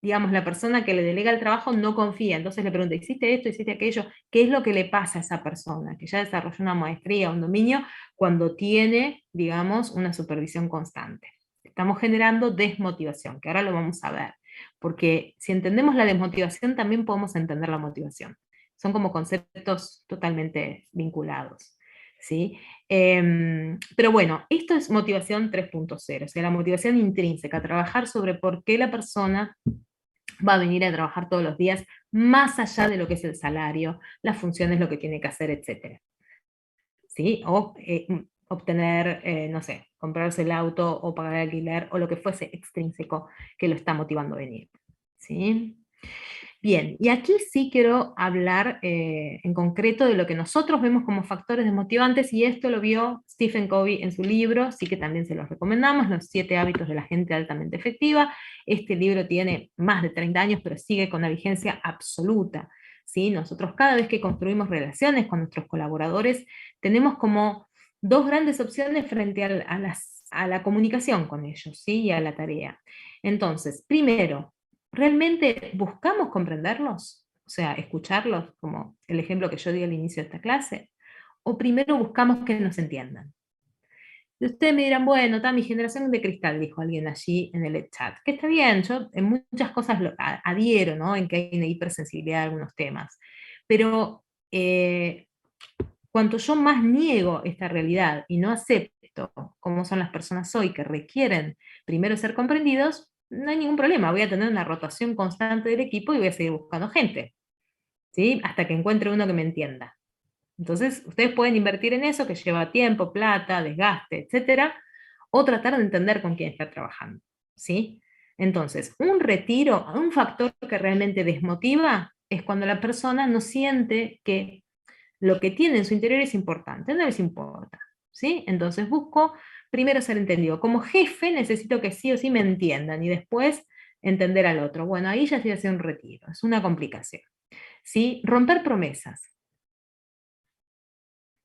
digamos, la persona que le delega el trabajo no confía, entonces le pregunta, ¿hiciste esto, hiciste aquello? ¿Qué es lo que le pasa a esa persona que ya desarrolló una maestría, un dominio, cuando tiene, digamos, una supervisión constante? Estamos generando desmotivación, que ahora lo vamos a ver, porque si entendemos la desmotivación también podemos entender la motivación. Son como conceptos totalmente vinculados, ¿sí? Pero bueno, esto es motivación 3.0, o sea, la motivación intrínseca, trabajar sobre por qué la persona va a venir a trabajar todos los días, más allá de lo que es el salario, las funciones, lo que tiene que hacer, etc. ¿Sí? O obtener, no sé, comprarse el auto o pagar el alquiler o lo que fuese extrínseco que lo está motivando a venir. ¿Sí? Bien, y aquí sí quiero hablar en concreto de lo que nosotros vemos como factores desmotivantes, y esto lo vio Stephen Covey en su libro, sí que también se los recomendamos, Los 7 hábitos de la gente altamente efectiva. Este libro tiene más de 30 años, pero sigue con una vigencia absoluta. ¿Sí? Nosotros cada vez que construimos relaciones con nuestros colaboradores, tenemos como dos grandes opciones frente a la comunicación con ellos, ¿sí? Y a la tarea. Entonces, primero, ¿realmente buscamos comprenderlos? O sea, escucharlos, como el ejemplo que yo di al inicio de esta clase. ¿O primero buscamos que nos entiendan? Y ustedes me dirán, bueno, está mi generación de cristal, dijo alguien allí en el chat, que está bien, yo en muchas cosas adhiero, ¿no? En que hay una hipersensibilidad a algunos temas. Pero cuanto yo más niego esta realidad y no acepto cómo son las personas hoy que requieren primero ser comprendidos, no hay ningún problema, voy a tener una rotación constante del equipo y voy a seguir buscando gente, ¿sí? Hasta que encuentre uno que me entienda. Entonces, ustedes pueden invertir en eso, que lleva tiempo, plata, desgaste, etcétera, o tratar de entender con quién está trabajando, ¿sí? Entonces, un retiro, un factor que realmente desmotiva es cuando la persona no siente que lo que tiene en su interior es importante, no les importa, ¿sí? Entonces busco primero ser entendido. Como jefe necesito que sí o sí me entiendan y después entender al otro. Bueno, ahí ya se hace un retiro, es una complicación, ¿sí? Romper promesas.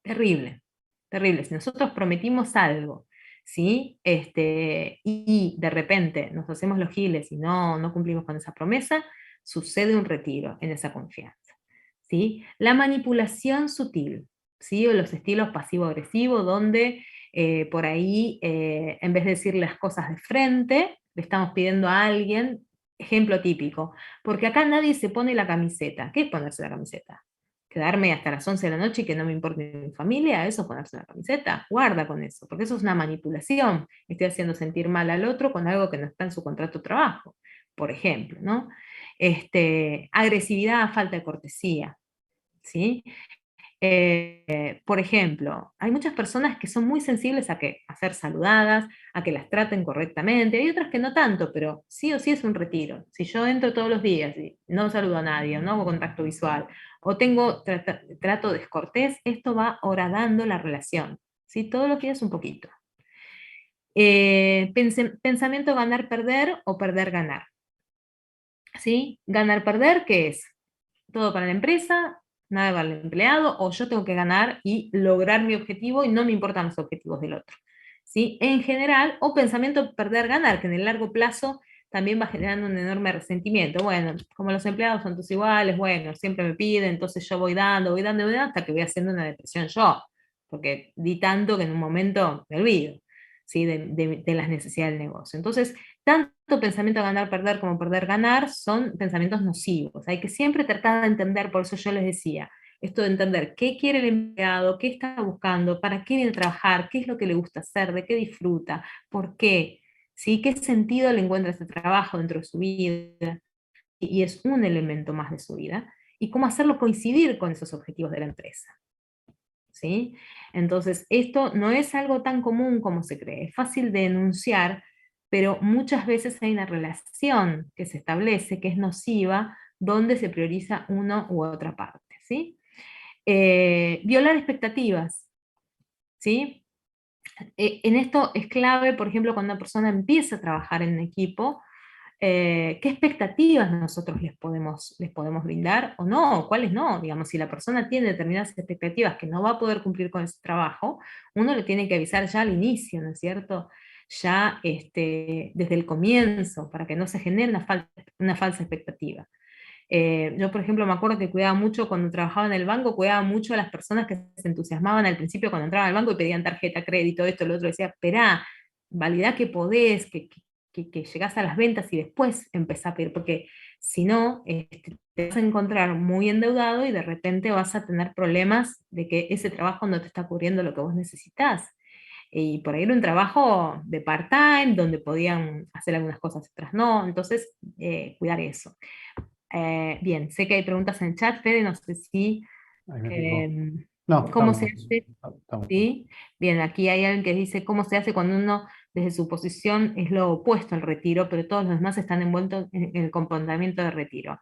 Terrible, terrible. Si nosotros prometimos algo, ¿sí? Y de repente nos hacemos los giles y no cumplimos con esa promesa, sucede un retiro en esa confianza. ¿Sí? La manipulación sutil, ¿sí? O los estilos pasivo-agresivo, donde por ahí, en vez de decir las cosas de frente, le estamos pidiendo a alguien, ejemplo típico, porque acá nadie se pone la camiseta. ¿Qué es ponerse la camiseta? Quedarme hasta las 11 de la noche y que no me importe mi familia, eso es ponerse la camiseta, guarda con eso, porque eso es una manipulación, estoy haciendo sentir mal al otro con algo que no está en su contrato de trabajo, por ejemplo, ¿no? Agresividad, falta de cortesía, ¿sí? Por ejemplo, hay muchas personas que son muy sensibles a ser saludadas, a que las traten correctamente, hay otras que no tanto, pero sí o sí es un retiro. Si yo entro todos los días y no saludo a nadie, no hago contacto visual, o tengo trato descortés, esto va horadando la relación, ¿sí? Todos los días un poquito. Pensamiento ganar-perder o perder-ganar. ¿Sí? Ganar-perder, ¿qué es? Todo para la empresa, nada para el empleado, o yo tengo que ganar y lograr mi objetivo y no me importan los objetivos del otro. ¿Sí? En general, o pensamiento perder-ganar, que en el largo plazo también va generando un enorme resentimiento. Bueno, como los empleados son todos iguales, bueno, siempre me piden, entonces yo voy dando, voy dando, voy dando, hasta que voy haciendo una depresión yo, porque di tanto que en un momento me olvido, ¿sí? De las necesidades del negocio. Entonces, tanto pensamiento ganar-perder como perder-ganar son pensamientos nocivos. Hay que siempre tratar de entender, por eso yo les decía, esto de entender qué quiere el empleado, qué está buscando, para qué viene a trabajar, qué es lo que le gusta hacer, de qué disfruta, por qué, ¿sí? ¿Qué sentido le encuentra este trabajo dentro de su vida? Y es un elemento más de su vida. Y cómo hacerlo coincidir con esos objetivos de la empresa. ¿Sí? Entonces, esto no es algo tan común como se cree. Es fácil de enunciar, pero muchas veces hay una relación que se establece, que es nociva, donde se prioriza una u otra parte, ¿sí? Violar expectativas, ¿sí? En esto es clave, por ejemplo, cuando una persona empieza a trabajar en equipo, qué expectativas nosotros les podemos brindar o no, cuáles no. Digamos, si la persona tiene determinadas expectativas que no va a poder cumplir con ese trabajo, uno le tiene que avisar ya al inicio, ¿no es cierto? Ya desde el comienzo, para que no se genere una falsa expectativa. Yo, por ejemplo, me acuerdo que cuidaba mucho cuando trabajaba en el banco, cuidaba mucho a las personas que se entusiasmaban al principio cuando entraban al banco y pedían tarjeta, crédito, esto, lo otro, decía, esperá, validá que podés, que llegás a las ventas y después empezás a pedir, porque si no, te vas a encontrar muy endeudado y de repente vas a tener problemas de que ese trabajo no te está cubriendo lo que vos necesitas. Y por ahí era un trabajo de part-time, donde podían hacer algunas cosas, otras no, entonces cuidar eso. Bien, sé que hay preguntas en el chat, Fede, no sé si... No, ¿Cómo se estamos. hace? Estamos. ¿Sí? Bien, aquí hay alguien que dice cómo se hace cuando uno desde su posición es lo opuesto al retiro, pero todos los demás están envueltos en el comportamiento de retiro.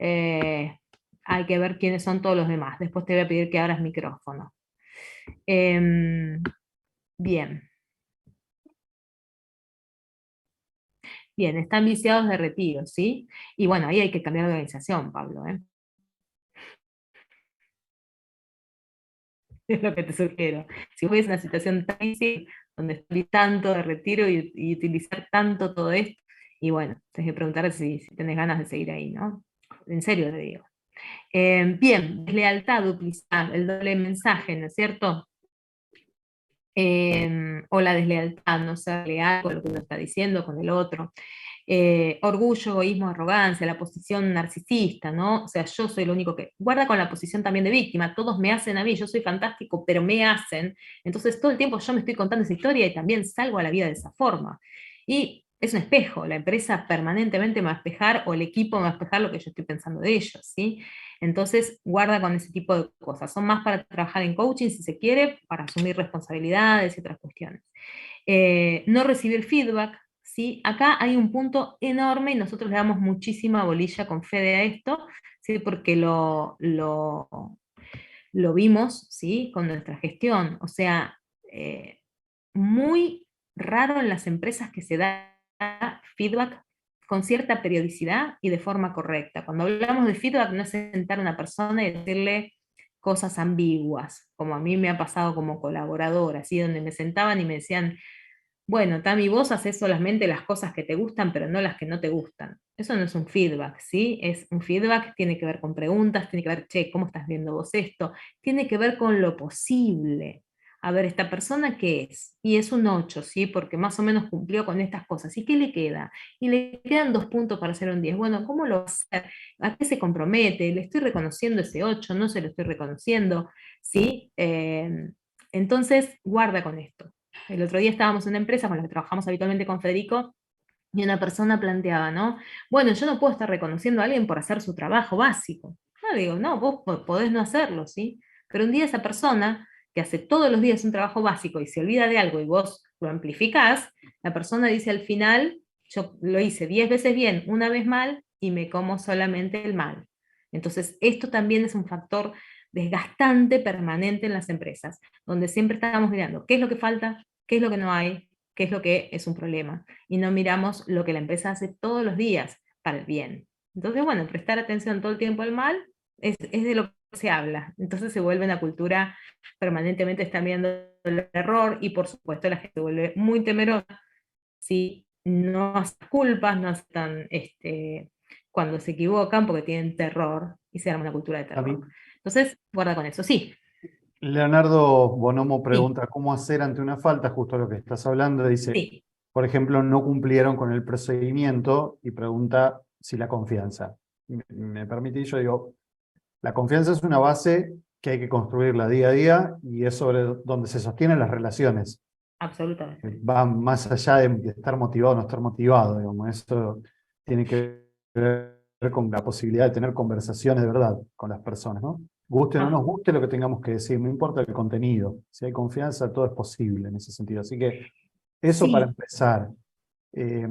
Hay que ver quiénes son todos los demás. Después te voy a pedir que abras micrófono. Bien. Bien, están viciados de retiro, ¿sí? Y bueno, ahí hay que cambiar de organización, Pablo, ¿eh? es lo que te sugiero. Si ves una situación tan difícil, donde estoy tanto de retiro y utilizar tanto todo esto, y bueno, tienes que preguntar si tenés ganas de seguir ahí, ¿no? En serio te digo. Bien, deslealtad, duplicidad, el doble mensaje, ¿no es cierto? O la deslealtad, no ser leal con lo que uno está diciendo, con el otro. Orgullo, egoísmo, arrogancia, la posición narcisista, ¿no? O sea, yo soy lo único que... Guarda con la posición también de víctima, todos me hacen a mí, yo soy fantástico, pero me hacen. Entonces todo el tiempo yo me estoy contando esa historia y también salgo a la vida de esa forma. Y es un espejo, la empresa permanentemente me va a espejar o el equipo me va a espejar lo que yo estoy pensando de ellos, ¿sí? Entonces, guarda con ese tipo de cosas. Son más para trabajar en coaching, si se quiere, para asumir responsabilidades y otras cuestiones. No recibir feedback, ¿sí? Acá hay un punto enorme y nosotros le damos muchísima bolilla con Fede a esto, ¿sí? Porque lo vimos, ¿sí? Con nuestra gestión. O sea, muy raro en las empresas que se da feedback con cierta periodicidad y de forma correcta. Cuando hablamos de feedback no es sentar a una persona y decirle cosas ambiguas, como a mí me ha pasado como colaboradora, así donde me sentaban y me decían, bueno, Tami, vos haces solamente las cosas que te gustan, pero no las que no te gustan. Eso no es un feedback, ¿sí? Es un feedback, tiene que ver con preguntas, tiene que ver, che, ¿cómo estás viendo vos esto? Tiene que ver con lo posible. A ver, ¿esta persona qué es? Y es un 8, ¿sí? Porque más o menos cumplió con estas cosas. ¿Y qué le queda? Y le quedan 2 puntos para hacer un 10. Bueno, ¿cómo lo va a hacer? ¿A qué se compromete? ¿Le estoy reconociendo ese 8? ¿No se lo estoy reconociendo? ¿Sí? Entonces, guarda con esto. El otro día estábamos en una empresa con la que trabajamos habitualmente con Federico y una persona planteaba, ¿no? Bueno, yo no puedo estar reconociendo a alguien por hacer su trabajo básico. No, digo, no, vos podés no hacerlo, ¿sí? Pero un día esa persona que hace todos los días un trabajo básico y se olvida de algo y vos lo amplificás, la persona dice al final, yo lo hice 10 veces bien, una vez mal y me como solamente el mal. Entonces, esto también es un factor desgastante permanente en las empresas, donde siempre estamos mirando qué es lo que falta, qué es lo que no hay, qué es lo que es un problema, y no miramos lo que la empresa hace todos los días para el bien. Entonces, bueno, prestar atención todo el tiempo al mal es de lo que se habla. Entonces se vuelve una cultura permanentemente está mirando el error y por supuesto la gente se vuelve muy temerosa si no hacen culpas, no hacen cuando se equivocan porque tienen terror y se arma una cultura de A mí, terror. Entonces, guarda con eso. Sí, Leonardo Bonomo sí, pregunta cómo hacer ante una falta, justo lo que estás hablando. Dice, sí. por ejemplo, no cumplieron con el procedimiento y pregunta si la confianza. Me permite, yo digo, la confianza es una base que hay que construirla día a día y es sobre donde se sostienen las relaciones. Absolutamente. Va más allá de estar motivado o no estar motivado, digamos. Eso tiene que ver con la posibilidad de tener conversaciones de verdad con las personas, ¿no? Guste o no Ah, nos guste lo que tengamos que decir, no importa el contenido. Si hay confianza, todo es posible en ese sentido. Así que eso para sí, empezar. Eh,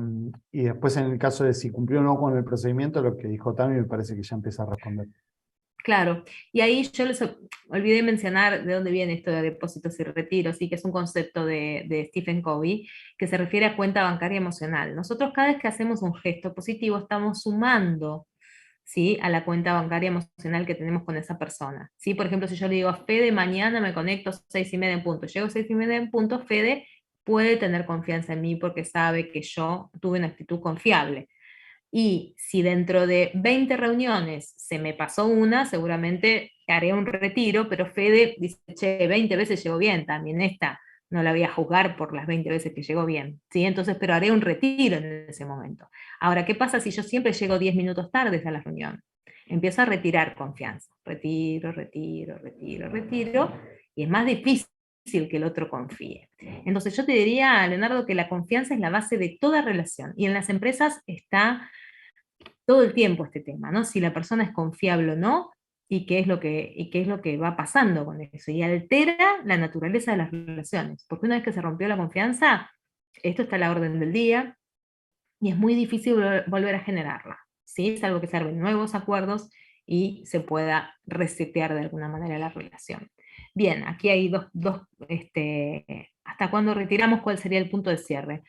y después en el caso de si cumplió o no con el procedimiento, lo que dijo Tami me parece que ya empieza a responder. claro, y ahí yo les olvidé mencionar de dónde viene esto de depósitos y retiros, y que es un concepto de Stephen Covey, que se refiere a cuenta bancaria emocional. Nosotros cada vez que hacemos un gesto positivo estamos sumando, ¿sí? A la cuenta bancaria emocional que tenemos con esa persona. ¿Sí? Por ejemplo, si yo le digo a Fede, mañana me conecto 6:30 en punto, llego 6:30 en punto, Fede puede tener confianza en mí porque sabe que yo tuve una actitud confiable. Y si dentro de 20 reuniones se me pasó una, seguramente haré un retiro, pero Fede dice, che, 20 veces llegó bien, también esta no la voy a juzgar por las 20 veces que llegó bien, ¿sí? Entonces, pero haré un retiro en ese momento. Ahora, ¿qué pasa si yo siempre llego 10 minutos tarde a la reunión? Empiezo a retirar confianza, retiro, retiro, retiro, retiro, y es más difícil que el otro confíe. Entonces yo te diría, Leonardo, que la confianza es la base de toda relación, y en las empresas está todo el tiempo este tema, ¿no? Si la persona es confiable o no, y qué es lo que va pasando con eso, y altera la naturaleza de las relaciones, porque una vez que se rompió la confianza, esto está a la orden del día, y es muy difícil volver a generarla, ¿sí? Salvo que se armen nuevos acuerdos y se pueda resetear de alguna manera la relación. Bien, aquí hay ¿hasta cuándo retiramos? ¿Cuál sería el punto de cierre?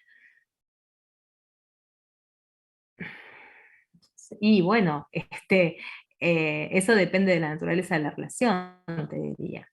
Y bueno, eso depende de la naturaleza de la relación, te diría.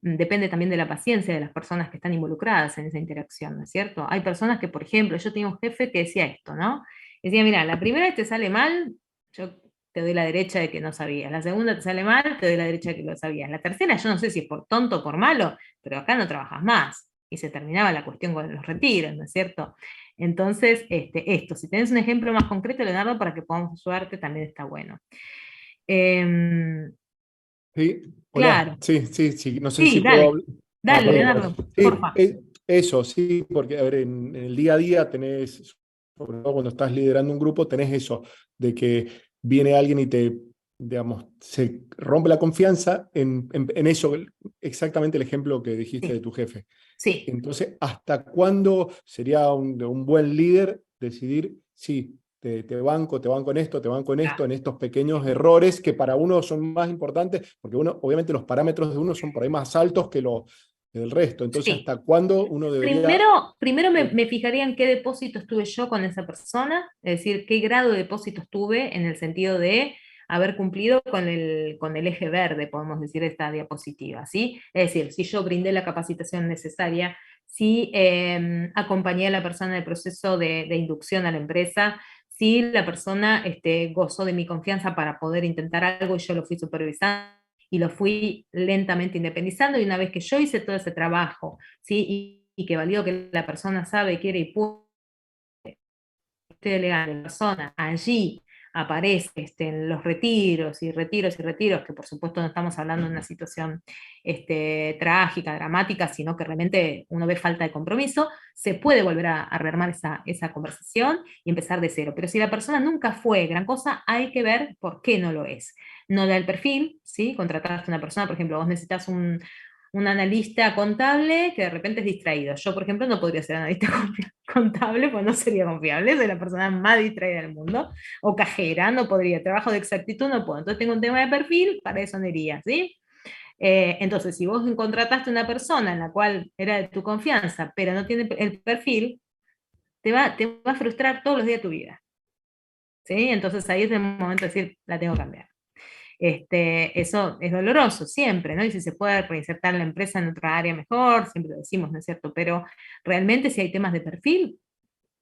depende también de la paciencia de las personas que están involucradas en esa interacción, ¿no es cierto? Hay personas que, por ejemplo, yo tenía un jefe que decía esto, ¿no? Decía, mira, la primera vez te sale mal, yo te doy la derecha de que no sabías. La segunda te sale mal, te doy la derecha de que lo sabías. La tercera, yo no sé si es por tonto o por malo, pero acá no trabajas más. Y se terminaba la cuestión con los retiros, ¿no es cierto? Entonces, esto, si tenés un ejemplo más concreto, Leonardo, para que podamos ayudarte, también está bueno. Sí, hola, Claro, sí, no sé sí, si puedo dale, hablar. Ah, dale, perdón. Leonardo, Sí, porfa. eso, sí, porque a ver, en el día a día tenés, sobre todo cuando estás liderando un grupo, tenés eso, de que viene alguien y te, digamos, se rompe la confianza en eso, exactamente el ejemplo que dijiste de Sí, tu jefe. sí. Entonces, ¿hasta cuándo sería un buen líder decidir, sí, te banco en esto, te banco Claro. en estos pequeños errores que para uno son más importantes, porque uno, obviamente los parámetros de uno son por ahí más altos que del resto. Entonces, Sí. ¿hasta cuándo uno debería... Primero me fijaría en qué depósito estuve yo con esa persona, es decir, qué grado de depósito estuve en el sentido de haber cumplido con el eje verde, podemos decir, esta diapositiva, ¿sí? Es decir, si yo brindé la capacitación necesaria, si acompañé a la persona en el proceso de inducción a la empresa, si la persona gozó de mi confianza para poder intentar algo y yo lo fui supervisando y lo fui lentamente independizando, y una vez que yo hice todo ese trabajo, ¿sí? Y que valió que la persona sabe, quiere y puede, estoy delegando, la persona allí aparece en los retiros y retiros y retiros, que por supuesto no estamos hablando de una situación trágica, dramática, sino que realmente uno ve falta de compromiso, se puede volver a rearmar esa conversación y empezar de cero. Pero si la persona nunca fue gran cosa, hay que ver por qué no lo es. No da el perfil, ¿sí? Contrataste a una persona, por ejemplo, vos necesitas un analista contable que de repente es distraído. Yo, por ejemplo, no podría ser analista contable, pues no sería confiable, soy la persona más distraída del mundo, o cajera, no podría, trabajo de exactitud no puedo, entonces tengo un tema de perfil, para eso no iría, ¿sí? Entonces, si vos contrataste una persona en la cual era de tu confianza, pero no tiene el perfil, te va a frustrar todos los días de tu vida, ¿sí? Entonces ahí es el momento de decir, la tengo que cambiar. Eso es doloroso siempre, ¿no? Y si se puede reinsertar la empresa en otra área mejor, siempre lo decimos, ¿no es cierto? Pero realmente si hay temas de perfil,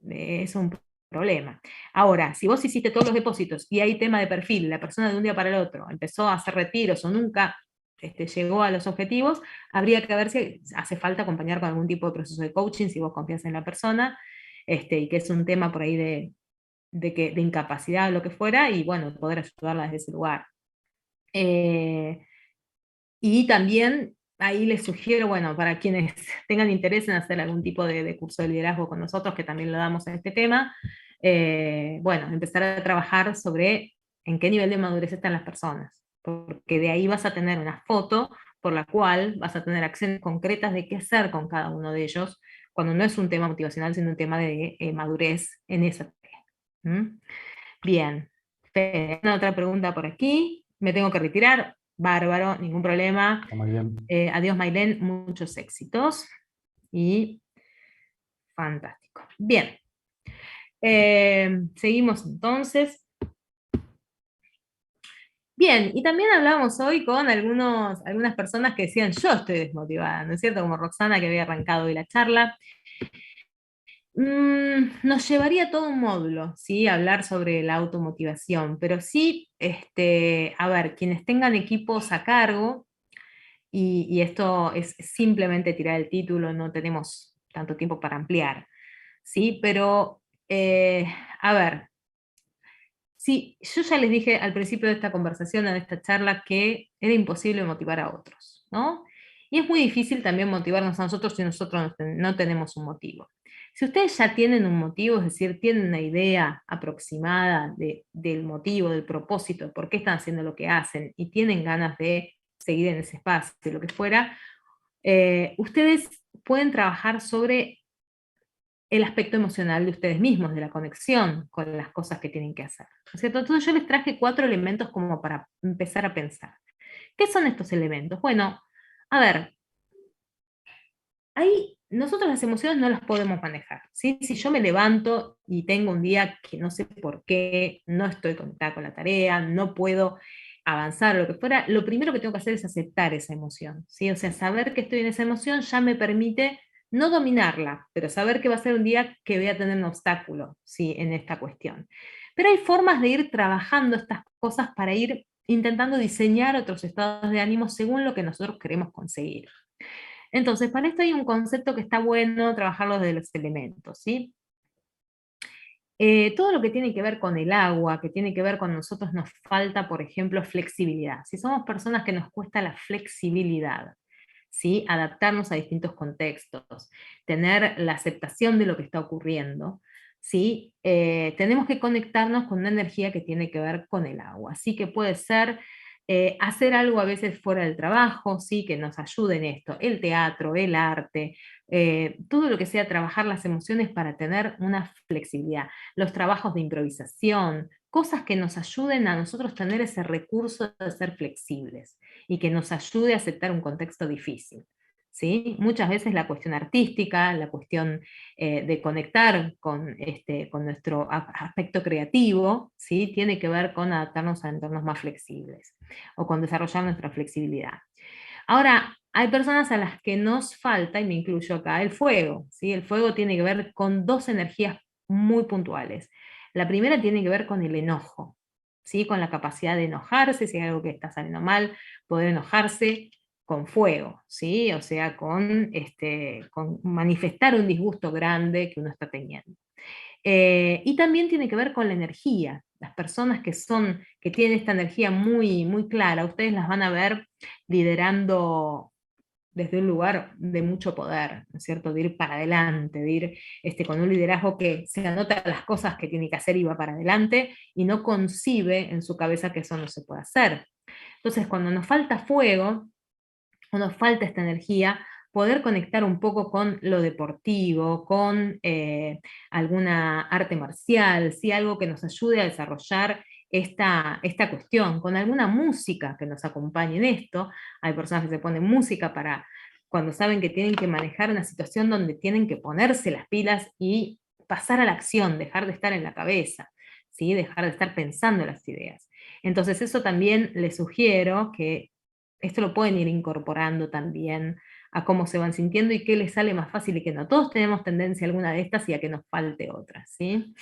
es un problema. Ahora, si vos hiciste todos los depósitos y hay tema de perfil, la persona de un día para el otro empezó a hacer retiros o nunca llegó a los objetivos, habría que ver si hace falta acompañar con algún tipo de proceso de coaching, si vos confías en la persona, y que es un tema por ahí de incapacidad o lo que fuera, y bueno, poder ayudarla desde ese lugar. Y también ahí les sugiero, bueno, para quienes tengan interés en hacer algún tipo de curso de liderazgo con nosotros, que también lo damos en este tema, bueno, empezar a trabajar sobre en qué nivel de madurez están las personas, porque de ahí vas a tener una foto por la cual vas a tener acciones concretas de qué hacer con cada uno de ellos, cuando no es un tema motivacional, sino un tema de madurez en esa tarea. ¿Mm? Bien. Fede, otra pregunta por aquí. Me tengo que retirar. Bárbaro, ningún problema. Está muy bien. Adiós, Mailén, muchos éxitos. Y fantástico. Bien. Seguimos entonces. Bien, y también hablamos hoy con algunas personas que decían, yo estoy desmotivada, ¿no es cierto? Como Roxana, que había arrancado hoy la charla. Nos llevaría todo un módulo, ¿sí? Hablar sobre la automotivación, pero sí, a ver, quienes tengan equipos a cargo, y esto es simplemente tirar el título, no tenemos tanto tiempo para ampliar, ¿sí? Pero, a ver, sí, yo ya les dije al principio de esta conversación, en esta charla, que era imposible motivar a otros, ¿no? Y es muy difícil también motivarnos a nosotros si nosotros no tenemos un motivo. Si ustedes ya tienen un motivo, es decir, tienen una idea aproximada del motivo, del propósito, de por qué están haciendo lo que hacen, y tienen ganas de seguir en ese espacio, lo que fuera, ustedes pueden trabajar sobre el aspecto emocional de ustedes mismos, de la conexión con las cosas que tienen que hacer, ¿no es cierto? Entonces yo les traje 4 elementos como para empezar a pensar. ¿Qué son estos elementos? Bueno, a ver, ahí nosotros las emociones no las podemos manejar, ¿sí? Si yo me levanto y tengo un día que no sé por qué, no estoy conectada con la tarea, no puedo avanzar o lo que fuera, lo primero que tengo que hacer es aceptar esa emoción, ¿sí? O sea, saber que estoy en esa emoción ya me permite no dominarla, pero saber que va a ser un día que voy a tener un obstáculo, ¿sí? En esta cuestión. Pero hay formas de ir trabajando estas cosas para ir intentando diseñar otros estados de ánimo según lo que nosotros queremos conseguir. Entonces, para esto hay un concepto que está bueno trabajarlo de los elementos, ¿sí? Todo lo que tiene que ver con el agua, que tiene que ver con nosotros nos falta, por ejemplo, flexibilidad. Si somos personas que nos cuesta la flexibilidad, ¿sí? Adaptarnos a distintos contextos, tener la aceptación de lo que está ocurriendo, ¿sí? Tenemos que conectarnos con una energía que tiene que ver con el agua. Así que puede ser hacer algo a veces fuera del trabajo, ¿sí? Que nos ayude en esto, el teatro, el arte, todo lo que sea trabajar las emociones para tener una flexibilidad, los trabajos de improvisación, cosas que nos ayuden a nosotros tener ese recurso de ser flexibles y que nos ayude a aceptar un contexto difícil. ¿Sí? Muchas veces la cuestión artística, la cuestión de conectar con nuestro aspecto creativo, ¿sí? Tiene que ver con adaptarnos a entornos más flexibles o con desarrollar nuestra flexibilidad. Ahora, hay personas a las que nos falta, y me incluyo acá, el fuego, ¿sí? El fuego tiene que ver con dos energías muy puntuales. La primera tiene que ver con el enojo, ¿sí? Con la capacidad de enojarse, si hay algo que está saliendo mal, poder enojarse con fuego, ¿sí? O sea, con manifestar un disgusto grande que uno está teniendo. Y también tiene que ver con la energía. Las personas que tienen esta energía muy, muy clara, ustedes las van a ver liderando desde un lugar de mucho poder, ¿no es cierto? De ir para adelante, de ir con un liderazgo que se anota las cosas que tiene que hacer y va para adelante, y no concibe en su cabeza que eso no se puede hacer. Entonces, cuando nos falta fuego, o nos falta esta energía, poder conectar un poco con lo deportivo, con alguna arte marcial, ¿sí? Algo que nos ayude a desarrollar esta cuestión, con alguna música que nos acompañe en esto. Hay personas que se ponen música para cuando saben que tienen que manejar una situación donde tienen que ponerse las pilas y pasar a la acción, dejar de estar en la cabeza, ¿sí? Dejar de estar pensando las ideas. Entonces eso también les sugiero que esto lo pueden ir incorporando también a cómo se van sintiendo y qué les sale más fácil y qué no. Todos tenemos tendencia a alguna de estas y a que nos falte otra, ¿sí?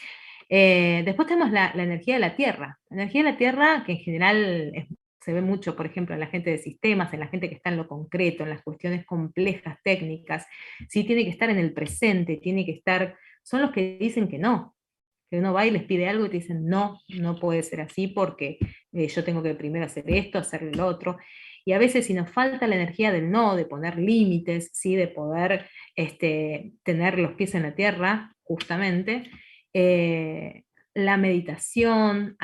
Después tenemos la energía de la Tierra. La energía de la Tierra, que en general se ve mucho, por ejemplo, en la gente de sistemas, en la gente que está en lo concreto, en las cuestiones complejas, técnicas, sí tiene que estar en el presente, tiene que estar, son los que dicen que uno va y les pide algo y te dicen, no, no puede ser así porque yo tengo que primero hacer esto, hacer lo otro. Y a veces si nos falta la energía del no, de poner límites, ¿sí? De poder tener los pies en la tierra, justamente, la meditación,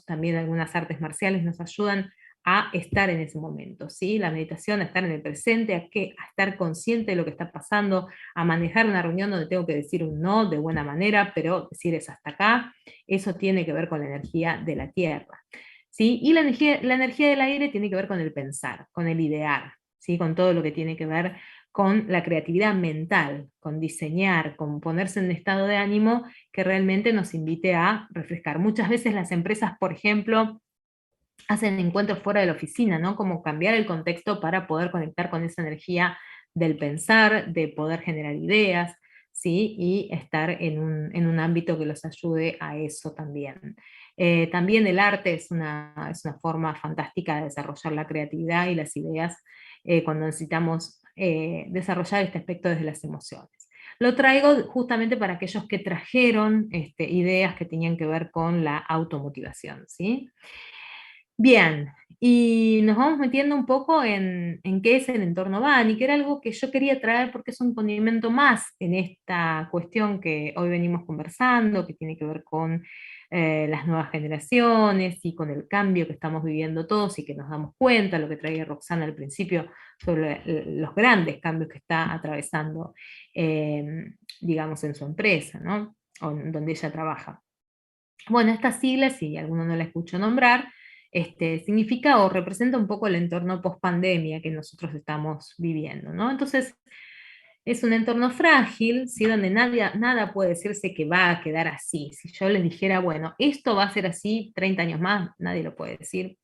también algunas artes marciales nos ayudan a estar en ese momento, ¿sí? La meditación, a estar en el presente, a estar consciente de lo que está pasando, a manejar una reunión donde tengo que decir un no de buena manera, pero decir es hasta acá, eso tiene que ver con la energía de la tierra, ¿sí? Y la energía del aire tiene que ver con el pensar, con el idear, ¿sí? Con todo lo que tiene que ver con la creatividad mental, con diseñar, con ponerse en un estado de ánimo que realmente nos invite a refrescar. Muchas veces las empresas, por ejemplo, hacen encuentros fuera de la oficina, ¿no? Como cambiar el contexto para poder conectar con esa energía del pensar, de poder generar ideas, ¿sí? Y estar en un ámbito que los ayude a eso también. También el arte es una forma fantástica de desarrollar la creatividad y las ideas cuando necesitamos desarrollar este aspecto desde las emociones. Lo traigo justamente para aquellos que trajeron ideas que tenían que ver con la automotivación, ¿sí? Bien, y nos vamos metiendo un poco en qué es el entorno Bani, que era algo que yo quería traer porque es un condimento más en esta cuestión que hoy venimos conversando, que tiene que ver con las nuevas generaciones y con el cambio que estamos viviendo todos y que nos damos cuenta, lo que traía Roxana al principio, sobre los grandes cambios que está atravesando, digamos, en su empresa, ¿no? O en donde ella trabaja. Bueno, estas siglas, si alguno no la escuchó nombrar, significa o representa un poco el entorno post-pandemia que nosotros estamos viviendo, ¿no? Entonces, es un entorno frágil, ¿sí? Donde nada puede decirse que va a quedar así. Si yo les dijera, bueno, esto va a ser así 30 años más, nadie lo puede decir.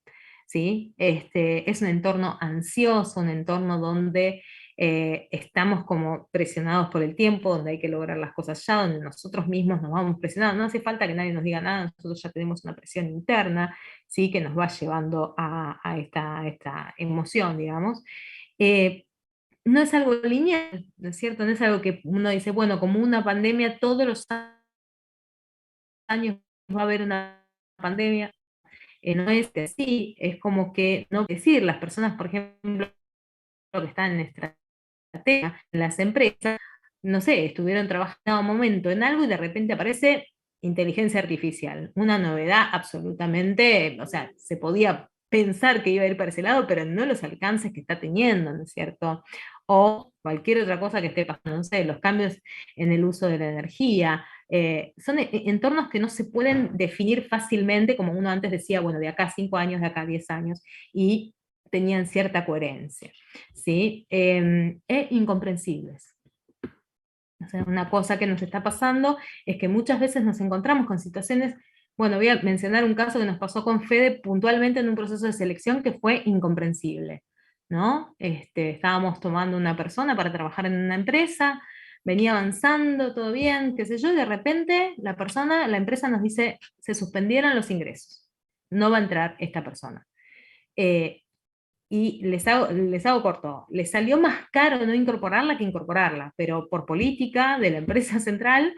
¿sí? Es un entorno ansioso, un entorno donde estamos como presionados por el tiempo, donde hay que lograr las cosas ya, donde nosotros mismos nos vamos presionando, no hace falta que nadie nos diga nada, nosotros ya tenemos una presión interna, ¿sí? Que nos va llevando a esta emoción, digamos. No es algo lineal, ¿no es cierto? No es algo que uno dice, bueno, como una pandemia, todos los años va a haber una pandemia. No es así, es como que, no decir, las personas, por ejemplo, que están en estrategia, en las empresas, no sé, estuvieron trabajando un momento en algo y de repente aparece inteligencia artificial, una novedad absolutamente, o sea, se podía pensar que iba a ir para ese lado, pero no los alcances que está teniendo, ¿no es cierto? O cualquier otra cosa que esté pasando, no sé, los cambios en el uso de la energía, son entornos que no se pueden definir fácilmente, como uno antes decía, bueno, de acá a 5 años, de acá a 10 años, y tenían cierta coherencia, ¿sí? E incomprensibles. O sea, una cosa que nos está pasando es que muchas veces nos encontramos con situaciones, bueno, voy a mencionar un caso que nos pasó con Fede puntualmente en un proceso de selección que fue incomprensible, ¿no? Estábamos tomando una persona para trabajar en una empresa, venía avanzando, todo bien, qué sé yo, y de repente la empresa nos dice, se suspendieron los ingresos, no va a entrar esta persona. Y les hago corto, les salió más caro no incorporarla que incorporarla, pero por política de la empresa central,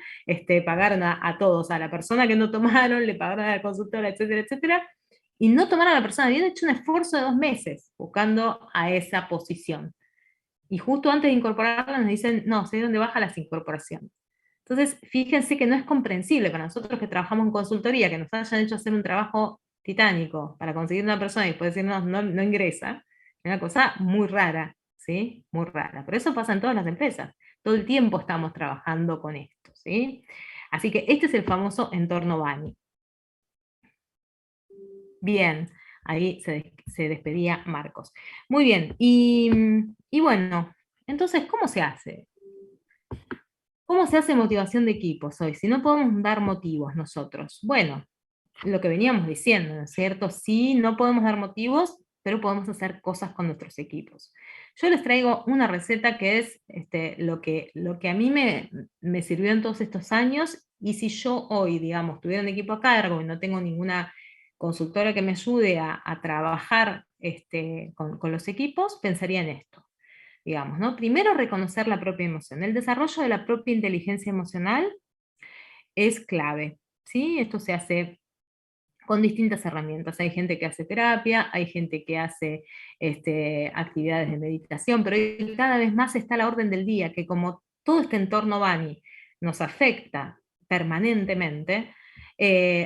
pagaron a todos, a la persona que no tomaron, le pagaron a la consultora, etcétera, etcétera, y no tomaron a la persona, habían hecho un esfuerzo de 2 meses buscando a esa posición. Y justo antes de incorporarla nos dicen, no, se dieron de baja las incorporaciones. Entonces, fíjense que no es comprensible para nosotros que trabajamos en consultoría, que nos hayan hecho hacer un trabajo titánico para conseguir una persona y después decirnos no ingresa, es una cosa muy rara, ¿sí? Muy rara. Pero eso pasa en todas las empresas. Todo el tiempo estamos trabajando con esto, ¿sí? Así que este es el famoso entorno Bani. Bien, ahí se despedía Marcos. Muy bien, y bueno, entonces, ¿cómo se hace? ¿Cómo se hace motivación de equipos hoy? Si no podemos dar motivos nosotros. Bueno, lo que veníamos diciendo, ¿no es cierto? Sí, no podemos dar motivos, pero podemos hacer cosas con nuestros equipos. Yo les traigo una receta que es lo que a mí me sirvió en todos estos años, y si yo hoy, digamos, tuviera un equipo a cargo y no tengo ninguna consultora que me ayude a trabajar con los equipos, pensaría en esto, digamos, ¿no? Primero, reconocer la propia emoción. El desarrollo de la propia inteligencia emocional es clave, ¿sí? Esto se hace con distintas herramientas. Hay gente que hace terapia, hay gente que hace actividades de meditación, pero hoy cada vez más está a la orden del día, que como todo este entorno Bani nos afecta permanentemente,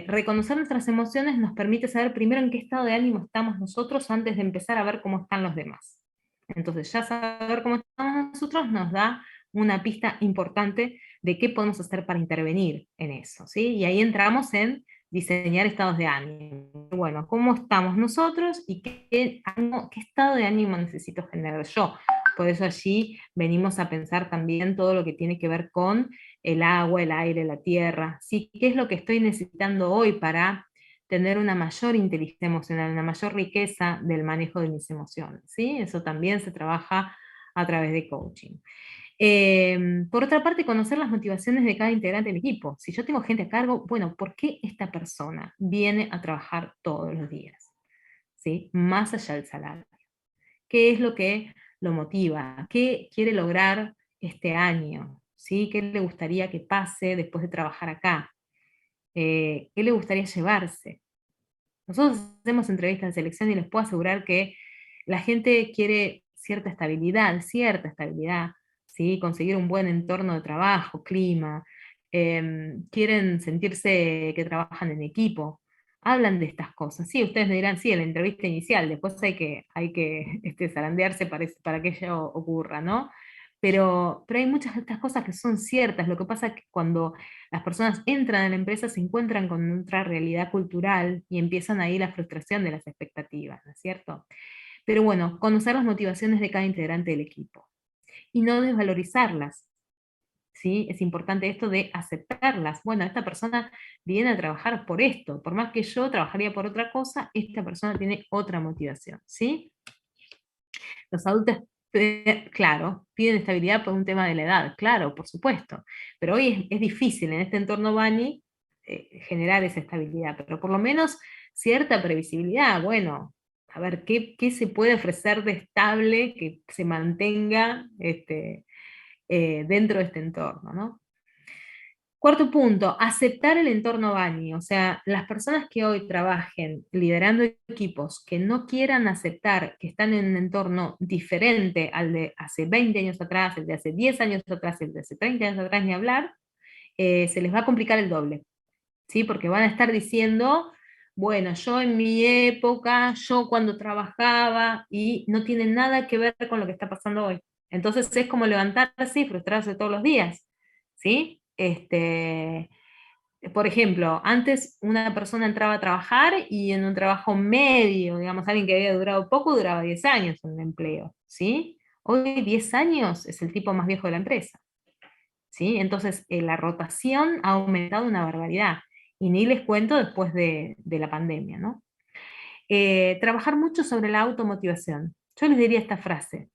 reconocer nuestras emociones nos permite saber primero en qué estado de ánimo estamos nosotros antes de empezar a ver cómo están los demás. Entonces ya saber cómo estamos nosotros nos da una pista importante de qué podemos hacer para intervenir en eso, ¿sí? Y ahí entramos en diseñar estados de ánimo. Bueno, ¿cómo estamos nosotros y qué estado de ánimo necesito generar yo? Por eso allí venimos a pensar también todo lo que tiene que ver con el agua, el aire, la tierra, ¿sí? ¿Qué es lo que estoy necesitando hoy para tener una mayor inteligencia emocional, una mayor riqueza del manejo de mis emociones, ¿sí? Eso también se trabaja a través de coaching. Por otra parte, conocer las motivaciones de cada integrante del equipo. Si yo tengo gente a cargo, bueno, ¿por qué esta persona viene a trabajar todos los días? ¿Sí? Más allá del salario. ¿Qué es lo que lo motiva? ¿Qué quiere lograr este año? ¿Sí? ¿Qué le gustaría que pase después de trabajar acá? ¿Qué le gustaría llevarse? Nosotros hacemos entrevistas de selección y les puedo asegurar que la gente quiere cierta estabilidad, ¿sí? Conseguir un buen entorno de trabajo, clima, quieren sentirse que trabajan en equipo, hablan de estas cosas. Sí, ustedes me dirán, sí, en la entrevista inicial, después hay que zarandearse para que ello ocurra, ¿no? Pero hay muchas de estas cosas que son ciertas. Lo que pasa es que cuando las personas entran a la empresa se encuentran con otra realidad cultural y empiezan ahí la frustración de las expectativas, ¿no es cierto? Pero bueno, conocer las motivaciones de cada integrante del equipo y no desvalorizarlas, ¿sí? Es importante esto de aceptarlas. Bueno, esta persona viene a trabajar por esto, por más que yo trabajaría por otra cosa, esta persona tiene otra motivación, ¿sí? Los adultos, claro, piden estabilidad por un tema de la edad, claro, por supuesto, pero hoy es difícil en este entorno Bani generar esa estabilidad, pero por lo menos cierta previsibilidad. Bueno, a ver, ¿qué se puede ofrecer de estable que se mantenga dentro de este entorno, ¿no? Cuarto punto, aceptar el entorno Bani. O sea, las personas que hoy trabajen liderando equipos que no quieran aceptar que están en un entorno diferente al de hace 20 años atrás, el de hace 10 años atrás, el de hace 30 años atrás, ni hablar, se les va a complicar el doble, ¿sí? Porque van a estar diciendo, bueno, yo en mi época, yo cuando trabajaba, y no tiene nada que ver con lo que está pasando hoy. Entonces es como levantarse y frustrarse todos los días, ¿sí? Por ejemplo, antes una persona entraba a trabajar y en un trabajo medio, digamos, alguien que había durado poco, duraba 10 años en un empleo, ¿sí? Hoy 10 años es el tipo más viejo de la empresa, ¿sí? Entonces la rotación ha aumentado una barbaridad, y ni les cuento después de la pandemia, ¿no? Trabajar mucho sobre la automotivación. Yo les diría esta frase: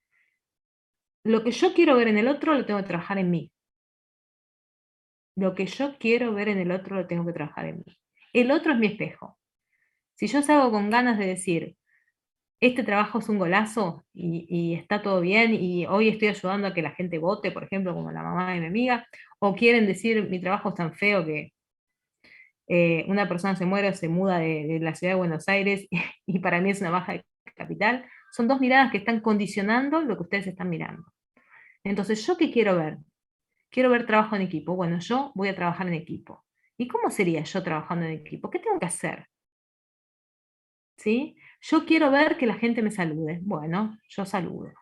lo que yo quiero ver en el otro lo tengo que trabajar en mí. Lo que yo quiero ver en el otro lo tengo que trabajar en mí. El otro es mi espejo. Si yo salgo con ganas de decir, este trabajo es un golazo y está todo bien, y hoy estoy ayudando a que la gente vote, por ejemplo, como la mamá de mi amiga, o quieren decir, mi trabajo es tan feo que una persona se muere o se muda de la ciudad de Buenos Aires y para mí es una baja de capital, son dos miradas que están condicionando lo que ustedes están mirando. Entonces, ¿yo qué quiero ver? Quiero ver trabajo en equipo. Bueno, yo voy a trabajar en equipo. ¿Y cómo sería yo trabajando en equipo? ¿Qué tengo que hacer? ¿Sí? Yo quiero ver que la gente me salude. Bueno, yo saludo.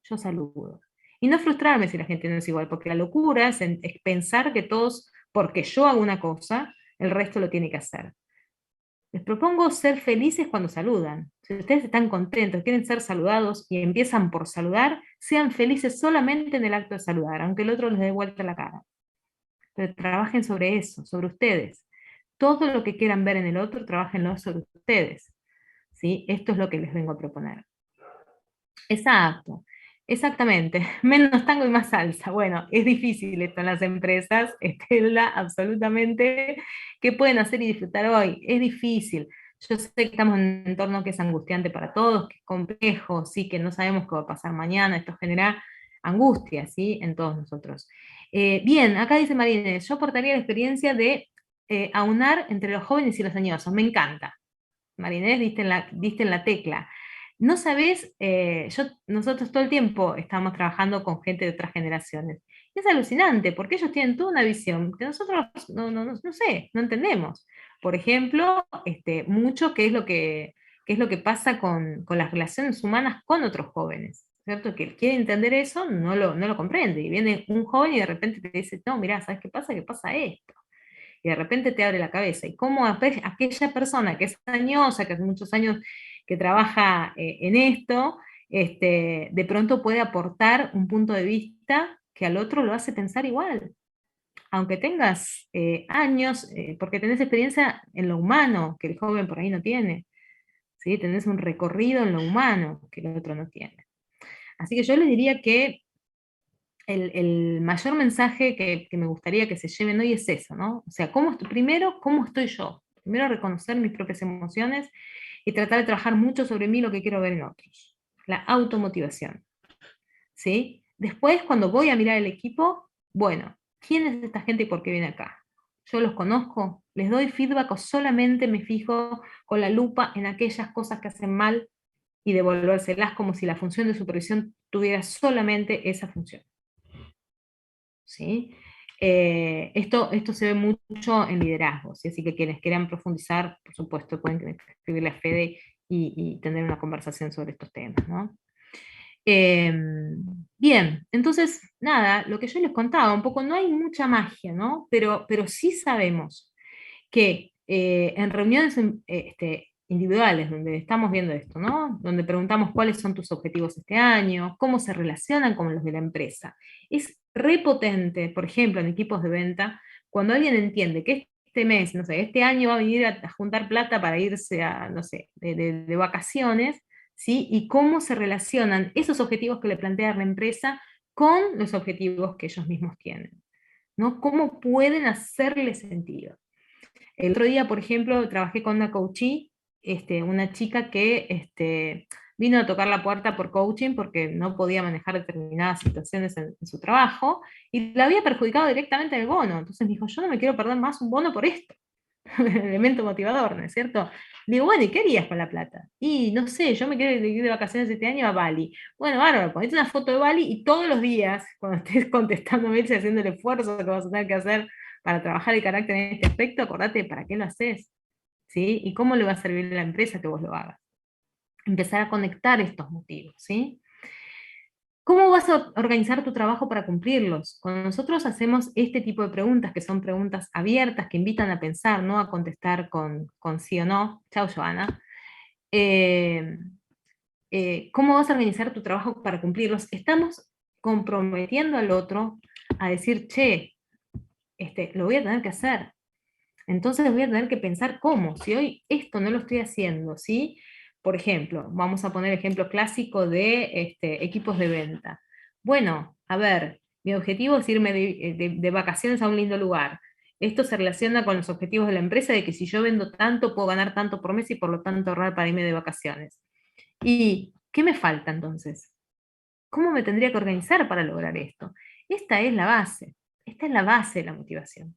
Yo saludo. Y no frustrarme si la gente no es igual, porque la locura es pensar que todos, porque yo hago una cosa, el resto lo tiene que hacer. Les propongo ser felices cuando saludan. Si ustedes están contentos, quieren ser saludados y empiezan por saludar, sean felices solamente en el acto de saludar, aunque el otro les dé vuelta la cara. Pero trabajen sobre eso, sobre ustedes. Todo lo que quieran ver en el otro, trabajenlo sobre ustedes, ¿sí? Esto es lo que les vengo a proponer. Exacto, exactamente. Menos tango y más salsa. Bueno, es difícil esto en las empresas, Estela, absolutamente. ¿Qué pueden hacer y disfrutar hoy? Es difícil. Yo sé que estamos en un entorno que es angustiante para todos, que es complejo, sí, que no sabemos qué va a pasar mañana. Esto genera angustia, ¿sí? En todos nosotros. Bien, acá dice Marínez, yo aportaría la experiencia de aunar entre los jóvenes y los añosos. Me encanta. Marinés, diste en la tecla. No sabés, nosotros todo el tiempo estamos trabajando con gente de otras generaciones. Es alucinante, porque ellos tienen toda una visión que nosotros no sé, no entendemos. Por ejemplo, mucho qué es lo que pasa con las relaciones humanas con otros jóvenes, ¿cierto? Que quiere entender eso, no lo comprende. Y viene un joven y de repente te dice, no, mirá, ¿sabes qué pasa? Que pasa esto, y de repente te abre la cabeza. Y cómo aquella persona que es añosa, que hace muchos años que trabaja en esto, de pronto puede aportar un punto de vista que al otro lo hace pensar igual. Aunque tengas años, porque tenés experiencia en lo humano, que el joven por ahí no tiene. ¿Sí? Tenés un recorrido en lo humano que el otro no tiene. Así que yo les diría que el mayor mensaje que me gustaría que se lleven hoy es eso, ¿no? O sea, primero, ¿cómo estoy yo? Primero reconocer mis propias emociones y tratar de trabajar mucho sobre mí lo que quiero ver en otros. La automotivación, ¿sí? Después, cuando voy a mirar el equipo, bueno, ¿quién es esta gente y por qué viene acá? Yo los conozco, les doy feedback o solamente me fijo con la lupa en aquellas cosas que hacen mal y devolvérselas como si la función de supervisión tuviera solamente esa función. ¿Sí? Esto se ve mucho en liderazgo, ¿sí? Así que quienes quieran profundizar, por supuesto, pueden escribirle a Fede y tener una conversación sobre estos temas, ¿no? Bien, entonces, nada, lo que yo les contaba, un poco, no hay mucha magia, ¿no? Pero sí sabemos que en reuniones individuales, donde estamos viendo esto, ¿no? Donde preguntamos cuáles son tus objetivos este año, cómo se relacionan con los de la empresa. Es repotente, por ejemplo, en equipos de venta, cuando alguien entiende que este mes, no sé, este año va a venir a juntar plata para irse a, no sé, de vacaciones, ¿sí? Y cómo se relacionan esos objetivos que le plantea la empresa con los objetivos que ellos mismos tienen, ¿no? ¿Cómo pueden hacerle sentido? El otro día, por ejemplo, trabajé con una coachee, una chica que vino a tocar la puerta por coaching porque no podía manejar determinadas situaciones en su trabajo, y la había perjudicado directamente el bono. Entonces me dijo, yo no me quiero perder más un bono por esto. Elemento motivador, ¿no es cierto? Digo, bueno, ¿y qué harías con la plata? Y no sé, yo me quiero ir de vacaciones este año a Bali. Bueno, bárbaro, ponete una foto de Bali y todos los días, cuando estés contestando mails y haciendo el esfuerzo que vas a tener que hacer para trabajar el carácter en este aspecto, acordate para qué lo haces, ¿sí? Y cómo le va a servir a la empresa que vos lo hagas. Empezar a conectar estos motivos, ¿sí? ¿Cómo vas a organizar tu trabajo para cumplirlos? Cuando nosotros hacemos este tipo de preguntas, que son preguntas abiertas, que invitan a pensar, no a contestar con sí o no, chao Joana, ¿cómo vas a organizar tu trabajo para cumplirlos? Estamos comprometiendo al otro a decir, che, lo voy a tener que hacer. Entonces voy a tener que pensar cómo, si hoy esto no lo estoy haciendo, ¿sí? Por ejemplo, vamos a poner ejemplo clásico de equipos de venta. Bueno, a ver, mi objetivo es irme de vacaciones a un lindo lugar. Esto se relaciona con los objetivos de la empresa de que si yo vendo tanto, puedo ganar tanto por mes y por lo tanto ahorrar para irme de vacaciones. ¿Y qué me falta entonces? ¿Cómo me tendría que organizar para lograr esto? Esta es la base de la motivación,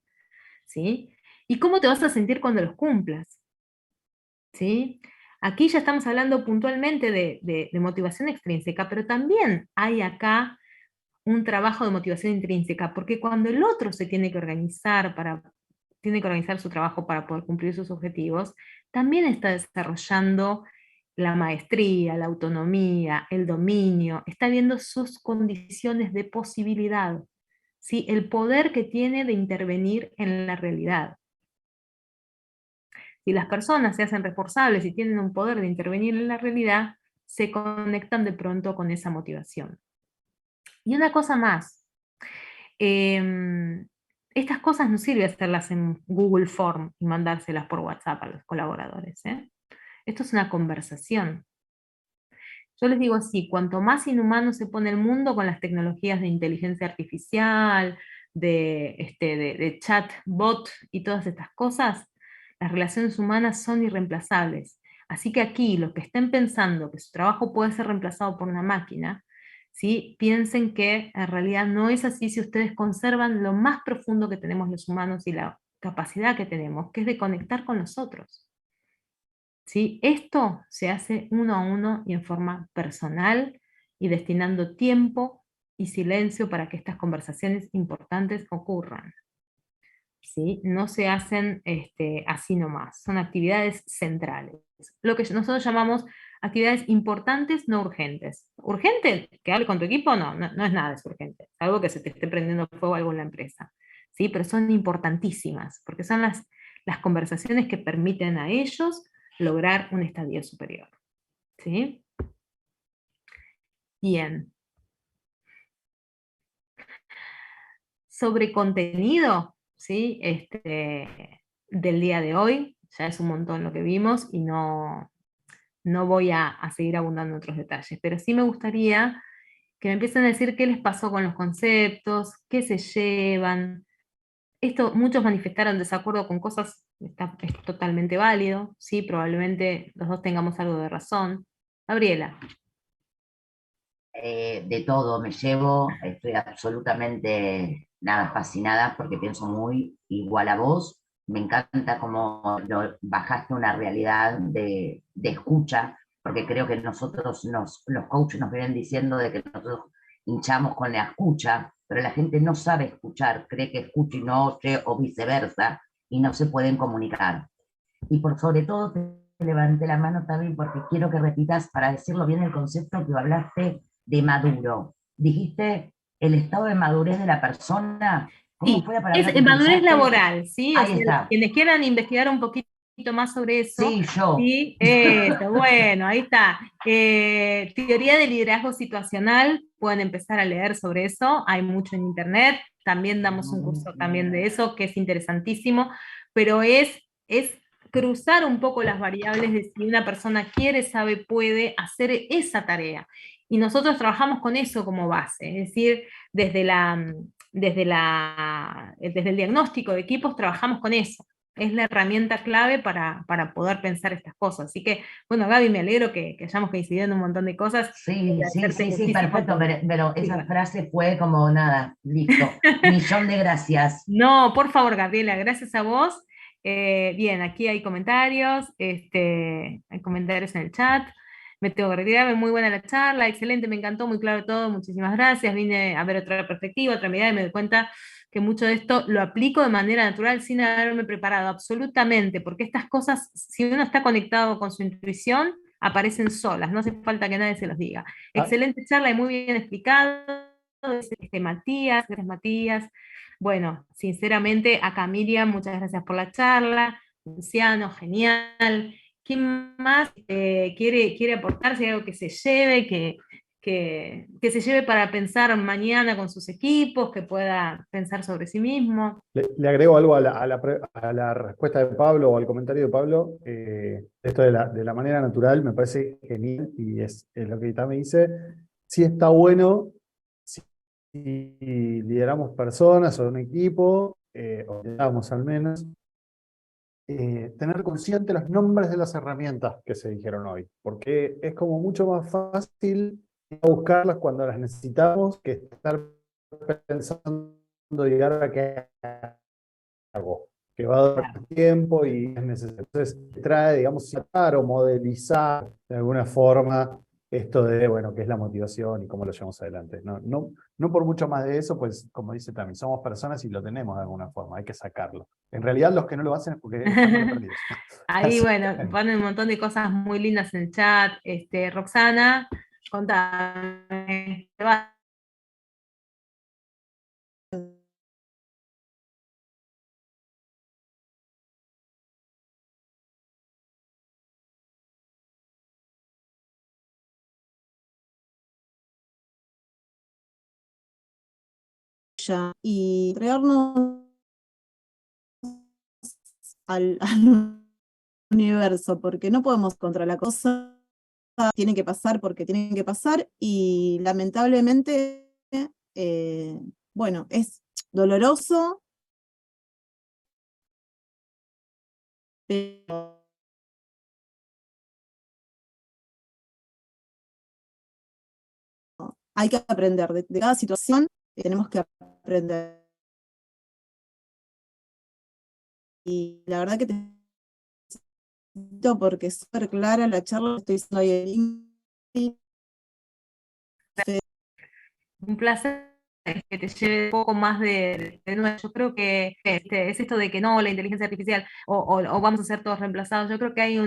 ¿sí? ¿Y cómo te vas a sentir cuando los cumplas? ¿Sí? Aquí ya estamos hablando puntualmente de motivación extrínseca, pero también hay acá un trabajo de motivación intrínseca, porque cuando el otro se tiene que organizar tiene que organizar su trabajo para poder cumplir sus objetivos, también está desarrollando la maestría, la autonomía, el dominio, está viendo sus condiciones de posibilidad, ¿sí? El poder que tiene de intervenir en la realidad. Si las personas se hacen responsables y tienen un poder de intervenir en la realidad, se conectan de pronto con esa motivación. Y una cosa más, estas cosas no sirve hacerlas en Google Form y mandárselas por WhatsApp a los colaboradores, ¿eh? Esto es una conversación. Yo les digo así, cuanto más inhumano se pone el mundo con las tecnologías de inteligencia artificial, de chatbot y todas estas cosas, las relaciones humanas son irreemplazables. Así que aquí, los que estén pensando que su trabajo puede ser reemplazado por una máquina, ¿sí? Piensen que en realidad no es así si ustedes conservan lo más profundo que tenemos los humanos y la capacidad que tenemos, que es de conectar con nosotros. ¿Sí? Esto se hace uno a uno y en forma personal y destinando tiempo y silencio para que estas conversaciones importantes ocurran. ¿Sí? No se hacen así nomás, son actividades centrales. Lo que nosotros llamamos actividades importantes, no urgentes. ¿Urgente? ¿Que hable con tu equipo? No es nada, es urgente. Algo que se te esté prendiendo fuego algo en la empresa. ¿Sí? Pero son importantísimas, porque son las conversaciones que permiten a ellos lograr un estadio superior. ¿Sí? Bien. Sobre contenido, ¿sí? Del día de hoy, ya es un montón lo que vimos y no voy a seguir abundando en otros detalles, pero sí me gustaría que me empiecen a decir qué les pasó con los conceptos, qué se llevan. Muchos manifestaron desacuerdo con cosas, es totalmente válido, ¿sí? Probablemente los dos tengamos algo de razón. Gabriela. De todo me llevo, estoy absolutamente fascinada porque pienso muy igual a vos. Me encanta cómo lo bajaste a una realidad de escucha, porque creo que nosotros, los coaches nos vienen diciendo de que nosotros hinchamos con la escucha, pero la gente no sabe escuchar, cree que escucha y no oye o viceversa, y no se pueden comunicar. Y por sobre todo te levanté la mano también porque quiero que repitas, para decirlo bien, el concepto que hablaste de maduro. Dijiste el estado de madurez de la persona. ¿Cómo Sí, fue la palabra es que madurez utilizaste? laboral, ¿sí? Ahí está. Quienes quieran investigar un poquito más sobre eso. Sí, yo. Sí, eso, bueno, ahí está. Teoría de liderazgo situacional, pueden empezar a leer sobre eso, hay mucho en internet, también damos un curso también de eso, que es interesantísimo, pero es cruzar un poco las variables de si una persona quiere, sabe, puede hacer esa tarea. Y nosotros trabajamos con eso como base, es decir, desde el diagnóstico de equipos trabajamos con eso. Es la herramienta clave para poder pensar estas cosas. Así que, bueno, Gaby, me alegro que hayamos coincidido en un montón de cosas. Sí, perfecto, pero esa Sí. frase fue como nada, listo. Millón de gracias. No, por favor, Gabriela, gracias a vos. Bien, aquí hay comentarios, hay comentarios en el chat. Me tengo que retirar, muy buena la charla, excelente, me encantó, muy claro todo, muchísimas gracias. Vine a ver otra perspectiva, otra mirada y me doy cuenta que mucho de esto lo aplico de manera natural sin haberme preparado, absolutamente, porque estas cosas, si uno está conectado con su intuición, aparecen solas, no hace falta que nadie se los diga. Excelente charla y muy bien explicado, Matías, gracias Matías. Bueno, sinceramente, acá Miriam, muchas gracias por la charla. Luciano, genial. ¿Quién más quiere aportar? Si hay algo que se lleve, que se lleve para pensar mañana con sus equipos, que pueda pensar sobre sí mismo. Le agrego algo a la respuesta de Pablo o al comentario de Pablo. Esto de la manera natural me parece genial y es lo que también dice. Sí está bueno si lideramos personas o un equipo, o lideramos al menos, tener consciente los nombres de las herramientas que se dijeron hoy, porque es como mucho más fácil ir a buscarlas cuando las necesitamos que estar pensando llegar a qué hago, que va a durar tiempo y es necesario. Entonces, trae, digamos, sacar o modelizar de alguna forma esto de, bueno, qué es la motivación y cómo lo llevamos adelante. No por mucho más de eso, pues, como dice también, somos personas y lo tenemos de alguna forma, hay que sacarlo. En realidad, los que no lo hacen es porque están medio perdidos. Ahí, bueno, ponen un montón de cosas muy lindas en el chat. Roxana, contame. Y entregarnos al universo, porque no podemos contra la cosa, tienen que pasar porque tienen que pasar, y lamentablemente, bueno, es doloroso, pero hay que aprender de cada situación, tenemos que aprender. Y la verdad que te felicito porque es súper clara la charla que estoy haciendo hoy en LinkedIn. Un placer que te lleve un poco más de nuevo. Yo creo que es esto de que no, la inteligencia artificial, o vamos a ser todos reemplazados. Yo creo que hay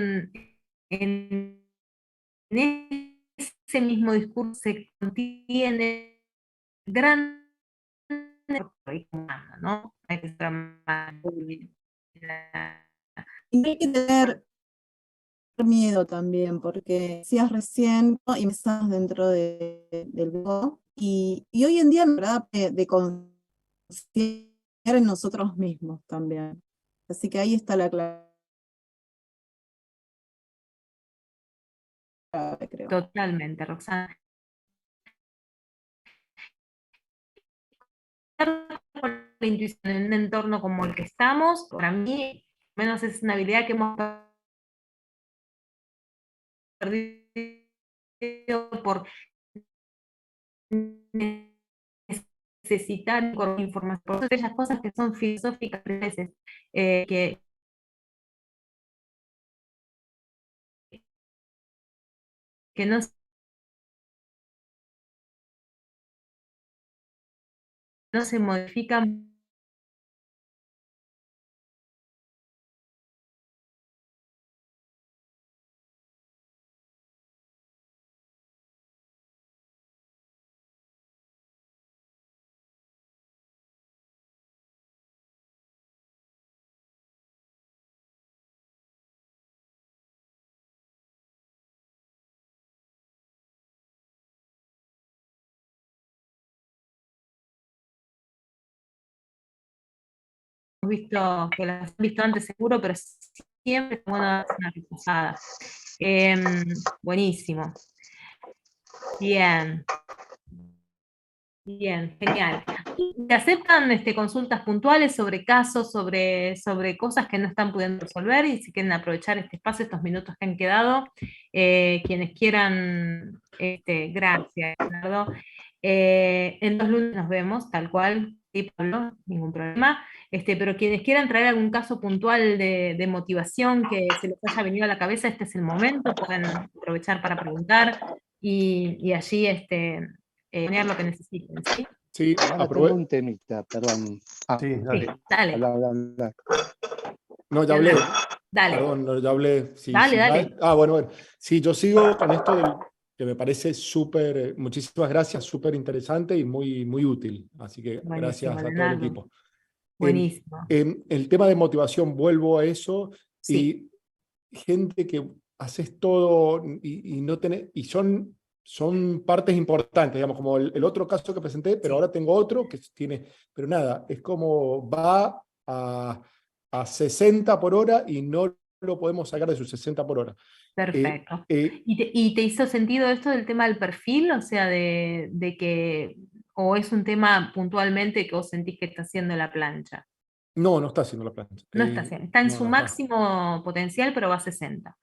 en ese mismo discurso se contiene gran humano, ¿no? Hay que estar más Y hay que tener miedo también, porque decías recién, ¿no? Y me estás dentro del grupo, y hoy en día, en verdad, de confiar en nosotros mismos también. Así que ahí está la clave, creo. totalmente, Roxana. Con la intuición en un entorno como el que estamos, para mí, menos es una habilidad que hemos perdido por necesitar información, por aquellas cosas que son filosóficas a veces, que no se modifican visto, que las han visto antes seguro, pero siempre es bueno darse una repasada. Buenísimo. Bien. Bien, genial. ¿Te aceptan consultas puntuales sobre casos, sobre cosas que no están pudiendo resolver? Y si quieren aprovechar este espacio, estos minutos que han quedado, quienes quieran, gracias, Leonardo. En 2 lunes nos vemos, tal cual, sí, Pablo, ningún problema. Pero quienes quieran traer algún caso puntual de motivación que se les haya venido a la cabeza, este es el momento, pueden aprovechar para preguntar y allí poner lo que necesiten, ¿sí? Sí, Ahora tengo un temita, perdón. Sí, Sí, dale. dale, Habla. No, ya hablé. dale, Perdón, no, ya hablé. Sí, dale, sí, dale. bueno. Sí, yo sigo con esto que me parece súper, muchísimas gracias, súper interesante y muy, muy útil. Así que Buenísimo, gracias a todo el Leonardo. equipo. Buenísimo. El tema de motivación, vuelvo a eso, Sí. y gente que haces todo y no tenés, y son partes importantes, digamos, como el otro caso que presenté, pero ahora tengo otro que tiene, pero nada, es como va a 60 por hora y no lo podemos sacar de sus 60 por hora. Perfecto. Eh, ¿Y te hizo sentido esto del tema del perfil? O sea, de que, o es un tema puntualmente que vos sentís que está haciendo la plancha. no, no está haciendo la plancha. No está haciendo, está en No, su no está. máximo potencial, pero va a 60.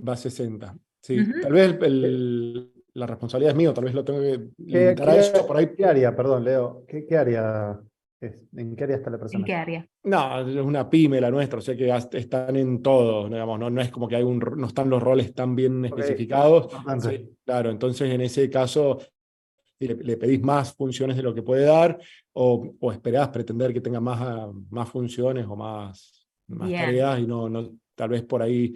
Va a 60. Sí, Ujú. tal vez la responsabilidad es mío, tal vez lo tengo que ¿Qué, limitar a eso por ahí. qué área, perdón, Leo? ¿Qué área ¿En qué área está la ¿En persona? qué área? No, es una pyme la nuestra, o sea que están en todo, digamos, no es como que no están los roles tan bien Ok, especificados. importante. Sí, claro, entonces en ese caso le pedís más funciones de lo que puede dar o esperás pretender que tenga más funciones o más Bien. tareas y tal vez por ahí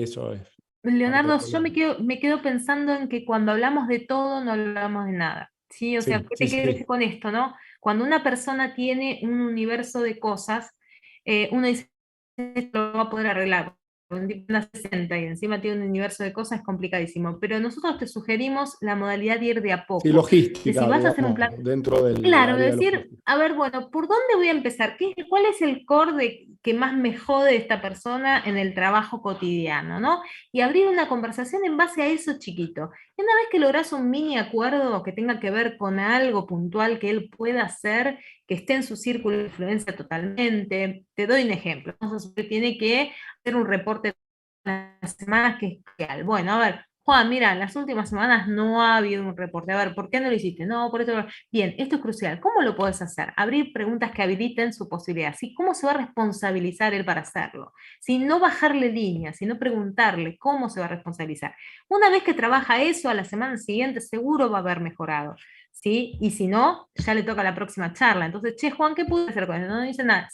eso es. Leonardo, parte del yo problema. me quedo pensando en que cuando hablamos de todo no hablamos de nada. ¿Sí? O sea, Sí, ¿qué sí, te quiero decir sí. con esto, no? Cuando una persona tiene un universo de cosas, uno dice, esto lo va a poder arreglar. Un tipo de 60 y encima tiene un universo de cosas es complicadísimo. Pero nosotros te sugerimos la modalidad de ir de a Sí, poco. De si logística, vas a hacer un digamos, plan. dentro del Claro, área de decir, logística. a ver, bueno, ¿por dónde voy a empezar? ¿Cuál es el core que más me jode de esta persona en el trabajo cotidiano, ¿no? Y abrir una conversación en base a eso chiquito. Y una vez que logras un mini acuerdo que tenga que ver con algo puntual que él pueda hacer, que esté en su círculo de influencia totalmente, te doy un ejemplo. Entonces, tiene que hacer un reporte las semanas que es crucial. Bueno, a ver, Juan, mira, en las últimas semanas no ha habido un reporte. A ver, ¿por qué no lo hiciste? No, por esto. Bien, esto es crucial. ¿Cómo lo puedes hacer? Abrir preguntas que habiliten su posibilidad. ¿Sí? ¿Cómo se va a responsabilizar él para hacerlo? Si no bajarle líneas, sino preguntarle cómo se va a responsabilizar. Una vez que trabaja eso, a la semana siguiente seguro va a haber mejorado. ¿Sí? Y si no, ya le toca la próxima charla. Entonces, che, Juan, ¿qué pude hacer con eso? No dice nada.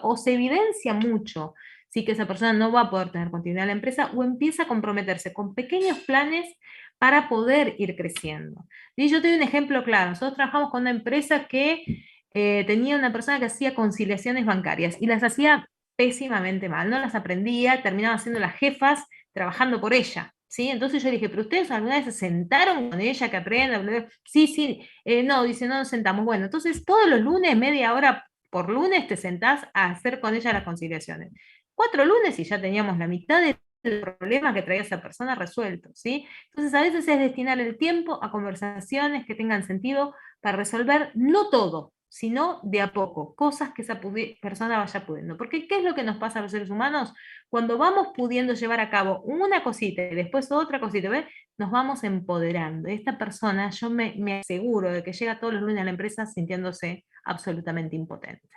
O se evidencia mucho, sí, que esa persona no va a poder tener continuidad en la empresa o empieza a comprometerse con pequeños planes para poder ir creciendo. Y yo te doy un ejemplo claro. Nosotros trabajamos con una empresa que tenía una persona que hacía conciliaciones bancarias y las hacía pésimamente mal, no las aprendía, terminaba siendo las jefas trabajando por ella. ¿Sí? Entonces yo dije, ¿pero ustedes alguna vez se sentaron con ella que aprenda? Sí, sí, no, dice, no nos sentamos. Bueno, entonces todos los lunes, media hora por lunes, te sentás a hacer con ella las conciliaciones. 4 lunes y ya teníamos la mitad del problema que traía esa persona resuelto, ¿sí? Entonces a veces es destinar el tiempo a conversaciones que tengan sentido para resolver no todo, sino de a poco, cosas que esa persona vaya pudiendo. Porque ¿qué es lo que nos pasa a los seres humanos? Cuando vamos pudiendo llevar a cabo una cosita y después otra cosita, ¿ves? Nos vamos empoderando. Esta persona, yo me aseguro de que llega todos los lunes a la empresa sintiéndose absolutamente impotente,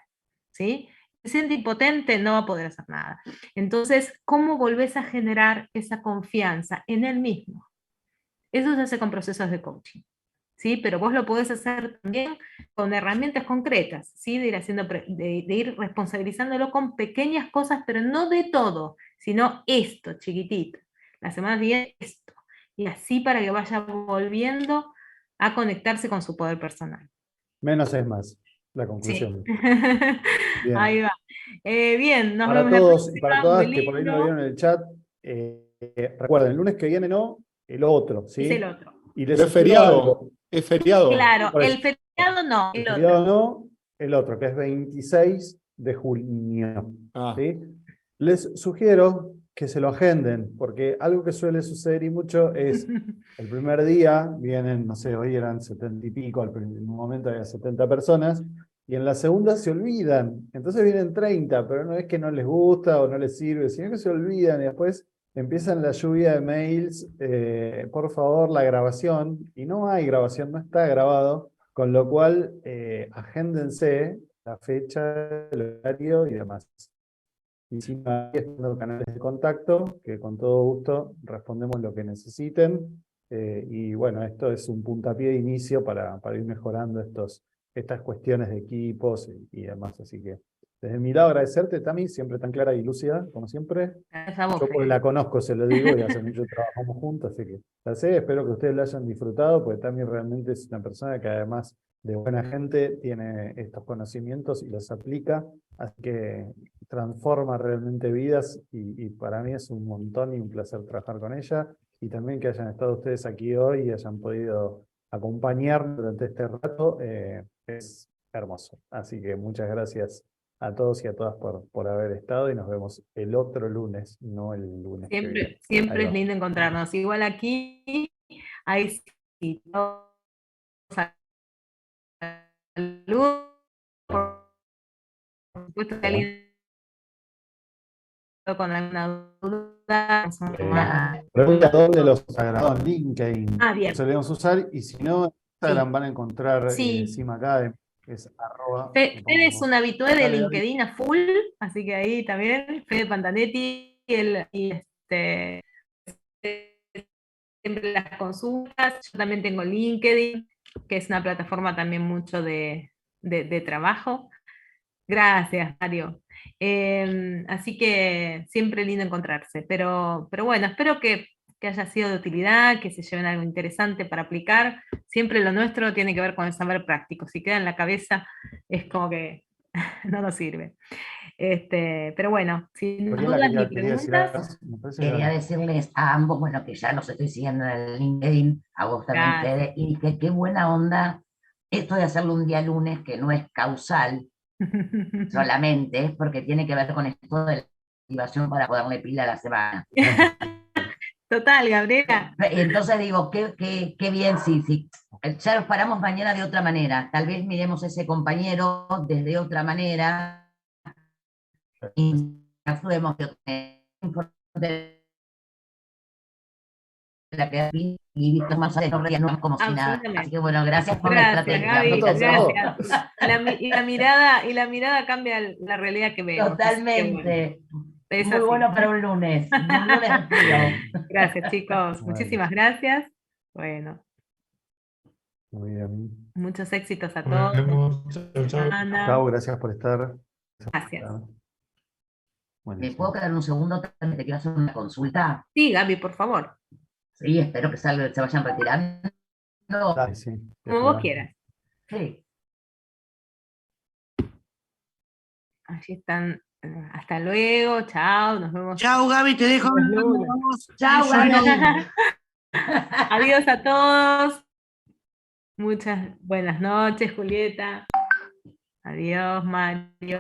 ¿sí? Se siente impotente, no va a poder hacer nada. Entonces, ¿cómo volvés a generar esa confianza en él mismo? Eso se hace con procesos de coaching, ¿sí? Pero vos lo podés hacer también con herramientas concretas, ¿sí? De ir responsabilizándolo con pequeñas cosas, pero no de todo, sino esto, chiquitito. La semana siguiente, esto. Y así para que vaya volviendo a conectarse con su poder personal. Menos es más, la Sí. conclusión. Ahí Bien. va. Bien, nos Para vemos la todos y para próxima. Muy todas que por ahí no lo lindo. vieron en el chat, recuerden, el lunes que viene no, el otro, Es el ¿sí? otro. Y les Pero es sugiero feriado, algo. es feriado. Claro, Por eso, el feriado no, el el feriado otro. no, el otro, que es 26 de junio. Ah, ¿Sí? Les sugiero que se lo agenden, porque algo que suele suceder y mucho es el primer día vienen, no sé, hoy eran 70 y pico, en un momento había 70 personas, y en la segunda se olvidan. Entonces vienen 30, pero no es que no les gusta o no les sirve, sino que se olvidan y después empiezan la lluvia de mails, por favor, la grabación, y no hay grabación, no está grabado, con lo cual agéndense la fecha, el horario y demás. Y si no hay estando canales de contacto, que con todo gusto respondemos lo que necesiten. Y bueno, esto es un puntapié de inicio para ir mejorando estas cuestiones de equipos y demás. Así que desde mi lado agradecerte, Tami, siempre tan clara y lúcida, como siempre. Gracias a vos, Yo porque Fede. la conozco, se lo digo, y hace mucho trabajamos juntos, así que la sé, espero que ustedes la hayan disfrutado, porque Tami realmente es una persona que además de buena gente tiene estos conocimientos y los aplica, así que transforma realmente vidas y para mí es un montón y un placer trabajar con ella, y también que hayan estado ustedes aquí hoy y hayan podido acompañarnos durante este rato, es hermoso. Así que muchas gracias a todos y a todas por haber estado, y nos vemos el otro lunes, no el lunes que viene. Siempre, siempre Ahí es va. lindo encontrarnos. Igual aquí hay sí, saludos, por supuesto que alguien con alguna duda. Pregunta dónde los agregó en LinkedIn. Ah, bien. Solemos usar, y si no, en Instagram Sí. van a encontrar Sí. Sima Academy, que es @ Fede es un habitué de Dale, Gaby. LinkedIn a full, así que ahí también, Fede Pantanetti, siempre las consultas. Yo también tengo LinkedIn, que es una plataforma también mucho de trabajo. Gracias, Mario. Así que siempre lindo encontrarse, pero bueno, espero que haya sido de utilidad, que se lleven algo interesante para aplicar. Siempre lo nuestro tiene que ver con el saber práctico. Si queda en la cabeza, es como que no nos sirve. Pero bueno, sin Gabriela, dudas ni quería decir preguntas. algo, me parece que Quería Gaby. decirles a ambos, bueno, que ya los estoy siguiendo en el LinkedIn, a vos también, Gracias. Fede, y que qué buena onda esto de hacerlo un día lunes, que no es causal solamente, es porque tiene que ver con esto de la activación para poderle pila a la semana. Total, Gabriela. Entonces digo, qué bien, sí. Ya nos paramos mañana de otra manera. Tal vez miremos a ese compañero desde otra manera y actuemos de la que y visto más adelante no como si nada. Así que bueno, gracias por la Gracias, estrategia. Gaby, gracias. Y la mirada cambia la realidad que vemos. Totalmente. Es Muy así. bueno para un lunes. Un lunes de frío. Gracias, chicos. Bueno. Muchísimas gracias. Bueno, Muy bien. muchos éxitos a nos todos. vemos. Chau, chau. Ana. Chao, gracias por estar. Gracias. ¿Me Buenísimo. puedo quedar un segundo? También te quiero hacer una consulta. Sí, Gaby, por favor. Sí, espero que se vayan retirando. Dale, sí. Como vos quieras. Sí. Allí están. Hasta luego. Chao. Nos vemos. Chao, Gaby, te dejo. Los lunes. Chao, Gaby. Adiós a todos. Muchas buenas noches, Julieta. Adiós, Mario.